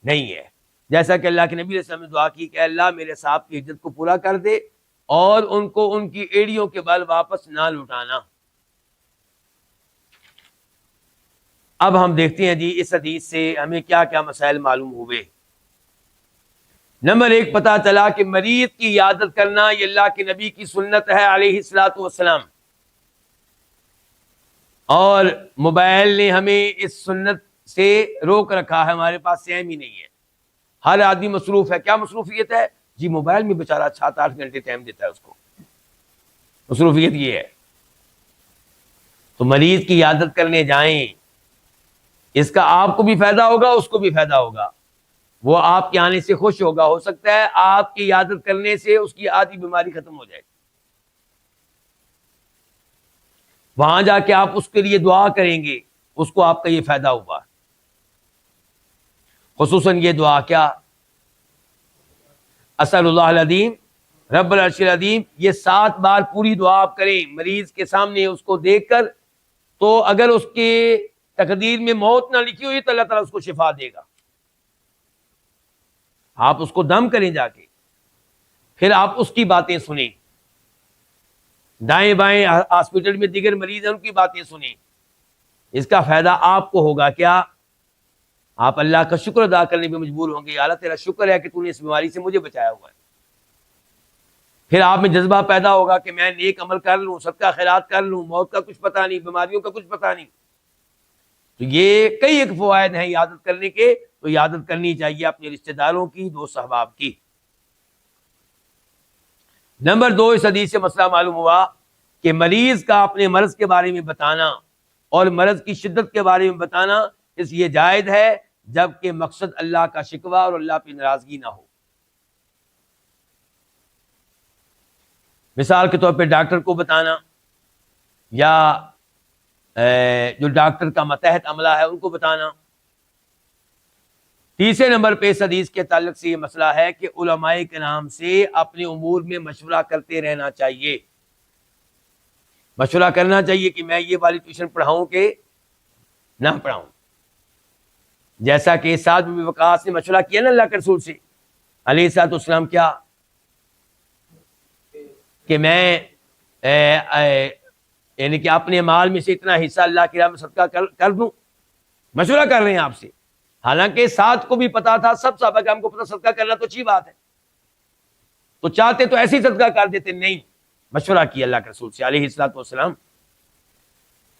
نہیں ہے. جیسا کہ اللہ کے نبی علیہ السلام نے دعا کی کہ اللہ میرے صاحب کی ہجرت کو پورا کر دے اور ان کو ان کی ایڑیوں کے بل واپس نہ لوٹانا. اب ہم دیکھتے ہیں جی اس حدیث سے ہمیں کیا کیا مسائل معلوم ہوئے. نمبر 1 پتہ چلا کہ مریض کی عیادت کرنا یہ اللہ کے نبی کی سنت ہے علیہ الصلوۃ والسلام، اور موبائل نے ہمیں اس سنت سے روک رکھا ہے، ہمارے پاس ٹائم ہی نہیں ہے، ہر آدمی مصروف ہے. کیا مصروفیت ہے جی؟ موبائل میں بیچارہ 7-8 گھنٹے ٹائم دیتا ہے، اس کو مصروفیت یہ ہے. تو مریض کی عیادت کرنے جائیں، اس کا آپ کو بھی فائدہ ہوگا، اس کو بھی فائدہ ہوگا، وہ آپ کے آنے سے خوش ہوگا. ہو سکتا ہے آپ کی عیادت کرنے سے اس کی آدھی بیماری ختم ہو جائے، وہاں جا کے آپ اس کے لیے دعا کریں گے، اس کو آپ کا یہ فائدہ ہوگا. خصوصاً یہ دعا کیا، اسأل اللہ العظیم رب العرش العظیم، یہ 7 بار پوری دعا آپ کریں مریض کے سامنے اس کو دیکھ کر، تو اگر اس کے تقدیر میں موت نہ لکھی ہوئی تو اللہ تعالیٰ اس کو شفا دے گا. آپ اس کو دم کریں جا کے، پھر آپ اس کی باتیں سنیں، دائیں بائیں ہاسپٹل میں دیگر مریض ہیں ان کی باتیں سنیں. اس کا فائدہ آپ کو ہوگا. کیا آپ اللہ کا شکر ادا کرنے پہ مجبور ہوں گے، اللہ تیرا شکر ہے کہ تو نے اس بیماری سے مجھے بچایا ہوا ہے. پھر آپ میں جذبہ پیدا ہوگا کہ میں نیک عمل کر لوں، صدقہ خیرات کر لوں، موت کا کچھ پتہ نہیں، بیماریوں کا کچھ پتہ نہیں. تو یہ کئی ایک فوائد ہیں عیادت کرنے کے، تو عیادت کرنی چاہیے اپنے رشتہ داروں کی، دوست احباب کی. نمبر 2، اس حدیث سے مسئلہ معلوم ہوا کہ مریض کا اپنے مرض کے بارے میں بتانا اور مرض کی شدت کے بارے میں بتانا اس لیے جائز ہے جبکہ مقصد اللہ کا شکوہ اور اللہ پہ ناراضگی نہ ہو. مثال کے طور پہ ڈاکٹر کو بتانا، یا جو ڈاکٹر کا ماتحت عملہ ہے ان کو بتانا. تیسرے نمبر پہ اس حدیث کے تعلق سے یہ مسئلہ ہے کہ علماء کرام سے اپنے امور میں مشورہ کرتے رہنا چاہیے. مشورہ کرنا چاہیے کہ میں یہ والی ٹیوشن پڑھاؤں کہ نہ پڑھاؤں. جیسا کہ سعد بن وقاص نے مشورہ کیا نا اللہ کے رسول سے علیہ الصلوۃ والسلام، کیا کہ میں یعنی کہ اپنے مال میں سے اتنا حصہ اللہ کی راہ میں صدقہ کر دوں. مشورہ کر رہے ہیں آپ سے، حالانکہ سعد کو بھی پتا تھا، سب صحابہ کرام کو پتا صدقہ کرنا تو اچھی بات ہے، تو چاہتے تو ایسے ہی صدقہ کر دیتے، نہیں، مشورہ کیا اللہ کے رسول سے علیہ الصلوۃ والسلام.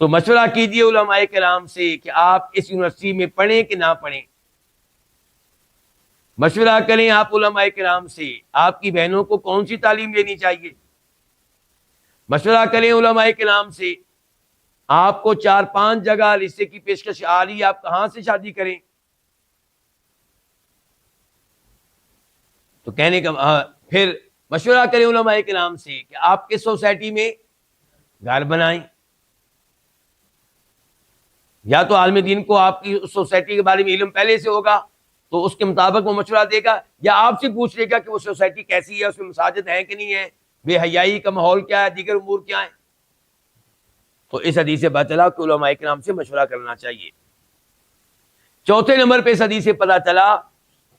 تو مشورہ کیجیے علماء کرام سے کہ آپ اس یونیورسٹی میں پڑھیں کہ نہ پڑھیں. مشورہ کریں آپ علماء کرام سے آپ کی بہنوں کو کون سی تعلیم لینی چاہیے. مشورہ کریں علماء کرام سے آپ کو 4-5 جگہ رشتے کی پیشکش آ رہی ہے، آپ کہاں سے شادی کریں. تو کہنے کا پھر مشورہ کریں علماء کرام سے کہ آپ کس سوسائٹی میں گھر بنائیں. یا تو عالم دین کو آپ کی اس سوسائٹی کے بارے میں علم پہلے سے ہوگا تو اس کے مطابق وہ مشورہ دے گا، یا آپ سے پوچھ لے گا کہ وہ سوسائٹی کیسی ہے، اس میں مساجد ہیں کہ نہیں ہے، بے حیائی کا ماحول کیا ہے، دیگر امور کیا ہیں. تو اس حدیث سے پتہ چلا کہ علماء کرام سے مشورہ کرنا چاہیے. چوتھے نمبر پہ اس حدیث سے پتہ چلا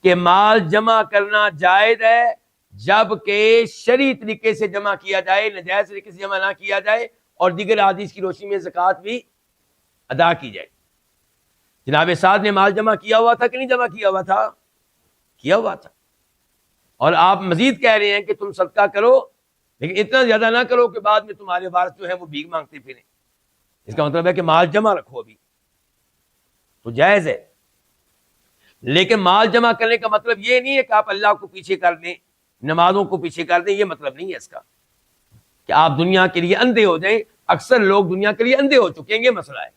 کہ مال جمع کرنا جائز ہے جبکہ شرعی طریقے سے جمع کیا جائے، ناجائز طریقے سے جمع نہ کیا جائے، اور دیگر احادیث کی روشنی میں زکوٰۃ بھی ادا کی جائے. جناب سعد نے مال جمع کیا ہوا تھا کہ نہیں جمع کیا ہوا تھا؟ کیا ہوا تھا. اور آپ مزید کہہ رہے ہیں کہ تم صدقہ کرو لیکن اتنا زیادہ نہ کرو کہ بعد میں تمہارے وارث جو ہے وہ بھیک مانگتے پھریں. اس کا مطلب ہے کہ مال جمع رکھو ابھی، تو جائز ہے. لیکن مال جمع کرنے کا مطلب یہ نہیں ہے کہ آپ اللہ کو پیچھے کر دیں، نمازوں کو پیچھے کر دیں، یہ مطلب نہیں ہے اس کا کہ آپ دنیا کے لیے اندھے ہو جائیں. اکثر لوگ دنیا کے لیے اندھے ہو چکے ہیں، یہ مسئلہ ہے.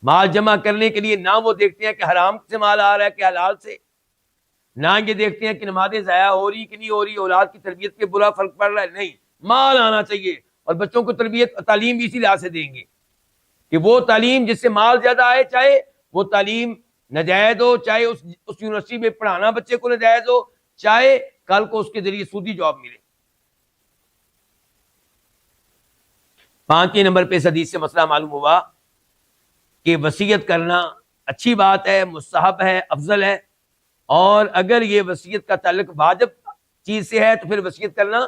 مال جمع کرنے کے لیے نہ وہ دیکھتے ہیں کہ حرام سے مال آ رہا ہے کہ حلال سے، نہ یہ دیکھتے ہیں کہ نمازیں ضائع ہو رہی کہ نہیں ہو رہی، اولاد کی تربیت پہ برا فرق پڑ رہا ہے. نہیں، مال آنا چاہیے. اور بچوں کو تربیت تعلیم بھی اسی لحاظ سے دیں گے کہ وہ تعلیم جس سے مال زیادہ آئے، چاہے وہ تعلیم ناجائز ہو، چاہے اس یونیورسٹی میں پڑھانا بچے کو ناجائز ہو، چاہے کل کو اس کے ذریعے سودی جاب ملے. 5 نمبر پہ اس حدیث سے مسئلہ معلوم ہوا کہ وصیت کرنا اچھی بات ہے، مستحب ہے، افضل ہے. اور اگر یہ وصیت کا تعلق واجب چیز سے ہے تو پھر وصیت کرنا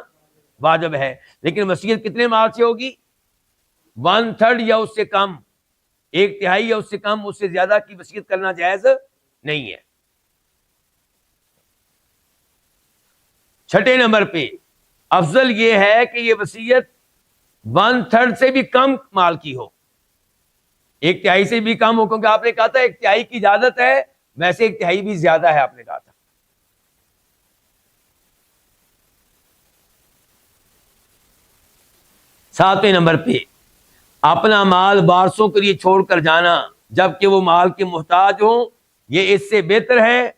واجب ہے. لیکن وصیت کتنے مال سے ہوگی؟ 1/3 یا اس سے کم، 1/3 یا اس سے کم، اس سے زیادہ کی وصیت کرنا جائز نہیں ہے. 6 نمبر پہ افضل یہ ہے کہ یہ وصیت 1/3 سے بھی کم مال کی ہو، 1/3 سے بھی کم ہو، کیونکہ آپ نے کہا تھا 1/3 کی اجازت ہے، ویسے 1/3 بھی زیادہ ہے آپ نے کہا تھا. ساتویں نمبر پہ اپنا مال وارثوں کے لیے چھوڑ کر جانا جبکہ وہ مال کے محتاج ہوں، یہ اس سے بہتر ہے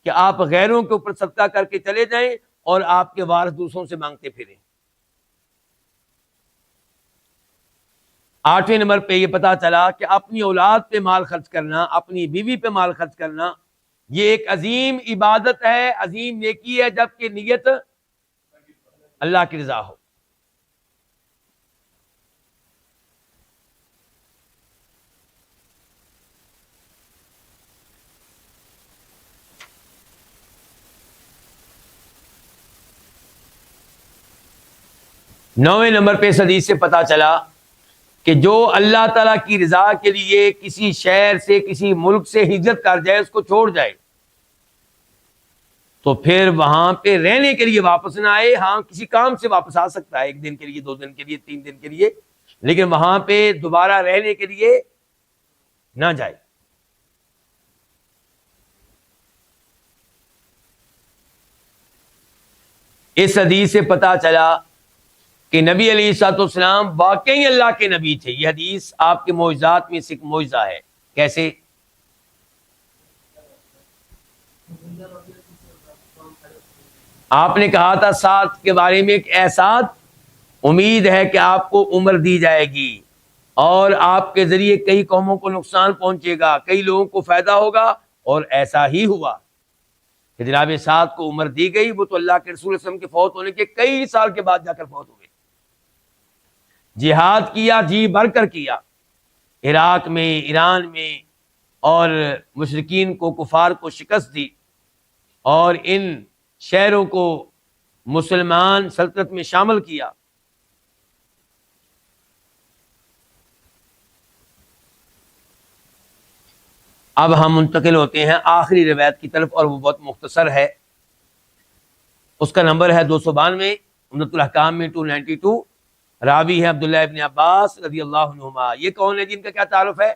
کہ آپ غیروں کے اوپر صدقہ کر کے چلے جائیں اور آپ کے وارث دوسروں سے مانگتے پھریں. 8ویں نمبر پہ یہ پتا چلا کہ اپنی اولاد پہ مال خرچ کرنا، اپنی بیوی پہ مال خرچ کرنا، یہ ایک عظیم عبادت ہے، عظیم نیکی ہے، جبکہ نیت اللہ کی رضا ہو۔ نویں نمبر پہ اس حدیث سے پتا چلا کہ جو اللہ تعالیٰ کی رضا کے لیے کسی شہر سے کسی ملک سے ہجرت کر جائے، اس کو چھوڑ جائے، تو پھر وہاں پہ رہنے کے لیے واپس نہ آئے۔ ہاں کسی کام سے واپس آ سکتا ہے، 1 دن کے لیے، 2 دن کے لیے، 3 دن کے لیے، لیکن وہاں پہ دوبارہ رہنے کے لیے نہ جائے۔ اس حدیث سے پتا چلا کہ نبی علیہ الصلوۃ والسلام واقعی اللہ کے نبی تھے۔ یہ حدیث آپ کے معجزات میں سے ایک معجزہ ہے۔ کیسے؟ آپ نے کہا تھا سعد کے بارے میں کہ اے سعد، امید ہے کہ آپ کو عمر دی جائے گی اور آپ کے ذریعے کئی قوموں کو نقصان پہنچے گا، کئی لوگوں کو فائدہ ہوگا، اور ایسا ہی ہوا کہ جناب سعد کو عمر دی گئی۔ وہ تو اللہ کے رسول صلی اللہ علیہ وسلم کے فوت ہونے کے کئی سال کے بعد جا کر فوت ہوئے۔ جہاد کیا، جی بھر کر کیا، عراق میں، ایران میں، اور مشرکین کو، کفار کو شکست دی، اور ان شہروں کو مسلمان سلطنت میں شامل کیا۔ اب ہم منتقل ہوتے ہیں آخری روایت کی طرف، اور وہ بہت مختصر ہے۔ اس کا نمبر ہے 292، عمدۃ الاحکام میں 292۔ راوی ہے عبداللہ ابن عباس رضی اللہ عنہما۔ یہ کون ہے؟ جن کا کیا تعارف ہے؟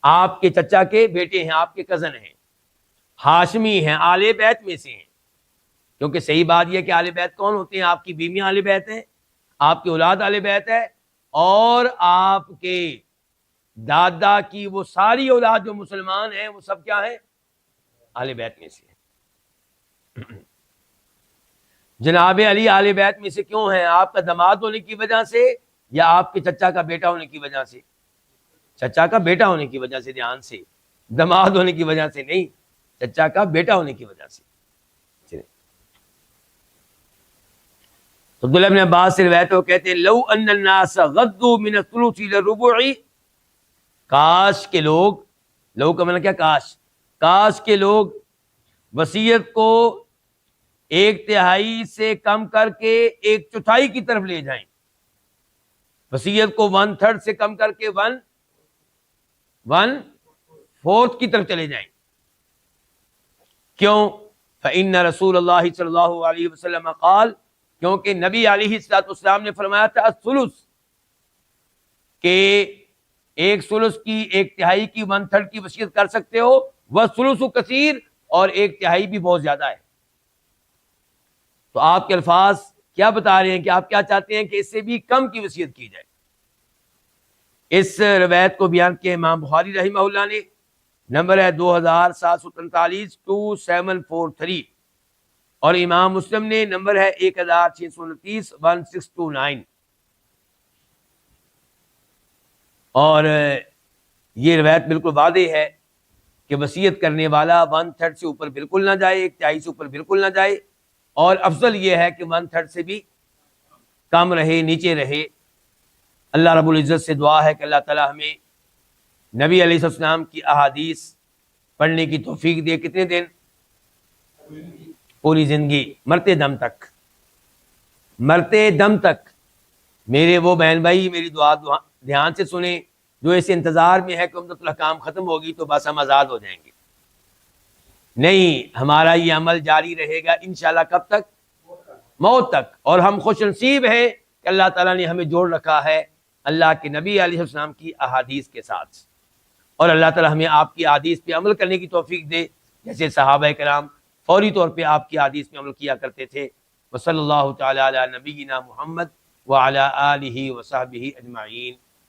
آپ کے چچا کے بیٹے ہیں، آپ کے کزن ہیں، ہاشمی ہیں، آل بیت میں سے ہیں۔ کیونکہ صحیح بات یہ کہ آل بیت کون ہوتے ہیں؟ آپ کی بیویاں آل بیت ہیں، آپ کی اولاد آل بیت ہے، اور آپ کے دادا کی وہ ساری اولاد جو مسلمان ہیں وہ سب کیا ہیں؟ آل بیت میں سے ہیں۔ جناب علی آل بیت میں سے کیوں ہیں؟ آپ کا داماد ہونے کی وجہ سے، یا آپ کے چچا کا بیٹا ہونے کی وجہ سے؟ چچا کا بیٹا ہونے کی وجہ سے، دھیان سے، داماد ہونے کی وجہ سے نہیں، چچا کا بیٹا ہونے کی وجہ سے۔ عبداللہ ابن عباس سے روایت ہے، وہ کہتے ہیں لو ان الناس غضوا من الثلث الى الربع، کاش کے لوگ، لوگ کا مطلب کیا؟ کاش کے لوگ وصیت کو 1/3 سے کم کر کے 1/4 کی طرف لے جائیں، وصیت کو 1/3 سے کم کر کے 1/4 کی طرف چلے جائیں۔ کیوں؟ فإن رسول اللہ صلی اللہ علیہ وسلم قال، کیونکہ نبی علیہ الصلوۃ والسلام نے فرمایا تھا الثلث، کہ 1/3 کی 1/3 کی 1/3 کی وصیت کر سکتے ہو، والثلث کثیر، اور 1/3 بھی بہت زیادہ ہے۔ تو آپ کے الفاظ کیا بتا رہے ہیں کہ آپ کیا چاہتے ہیں کہ اس سے بھی کم کی وصیت کی جائے۔ اس روایت کو بیان کیا امام بخاری رحمہ اللہ نے، نمبر ہے 2743 2743، اور امام مسلم نے نمبر ہے 1629 1629۔ اور یہ روایت بالکل واضح ہے کہ وصیت کرنے والا 1/3 سے اوپر بالکل نہ جائے، 1/4 سے اوپر بالکل نہ جائے، اور افضل یہ ہے کہ 1/3 سے بھی کم رہے، نیچے رہے۔ اللہ رب العزت سے دعا ہے کہ اللہ تعالی ہمیں نبی علیہ السلام کی احادیث پڑھنے کی توفیق دے۔ کتنے دن؟ پوری زندگی، مرتے دم تک، مرتے دم تک۔ میرے وہ بہن بھائی میری دعا دھیان سے سنیں جو اس انتظار میں ہے کہ عمدۃ الاحکام ختم ہوگی تو بس ہم آزاد ہو جائیں گے۔ نہیں، ہمارا یہ عمل جاری رہے گا انشاءاللہ۔ کب تک؟ موت تک۔ اور ہم خوش نصیب ہیں کہ اللہ تعالیٰ نے ہمیں جوڑ رکھا ہے اللہ کے نبی علیہ السلام کی احادیث کے ساتھ، اور اللہ تعالیٰ ہمیں آپ کی احادیث پہ عمل کرنے کی توفیق دے، جیسے صحابہ کرام فوری طور پہ آپ کی احادیث پہ عمل کیا کرتے تھے۔ وصلی اللہ تعالی علی نبینا محمد وعلی آلہ وصحبہ اجمعین۔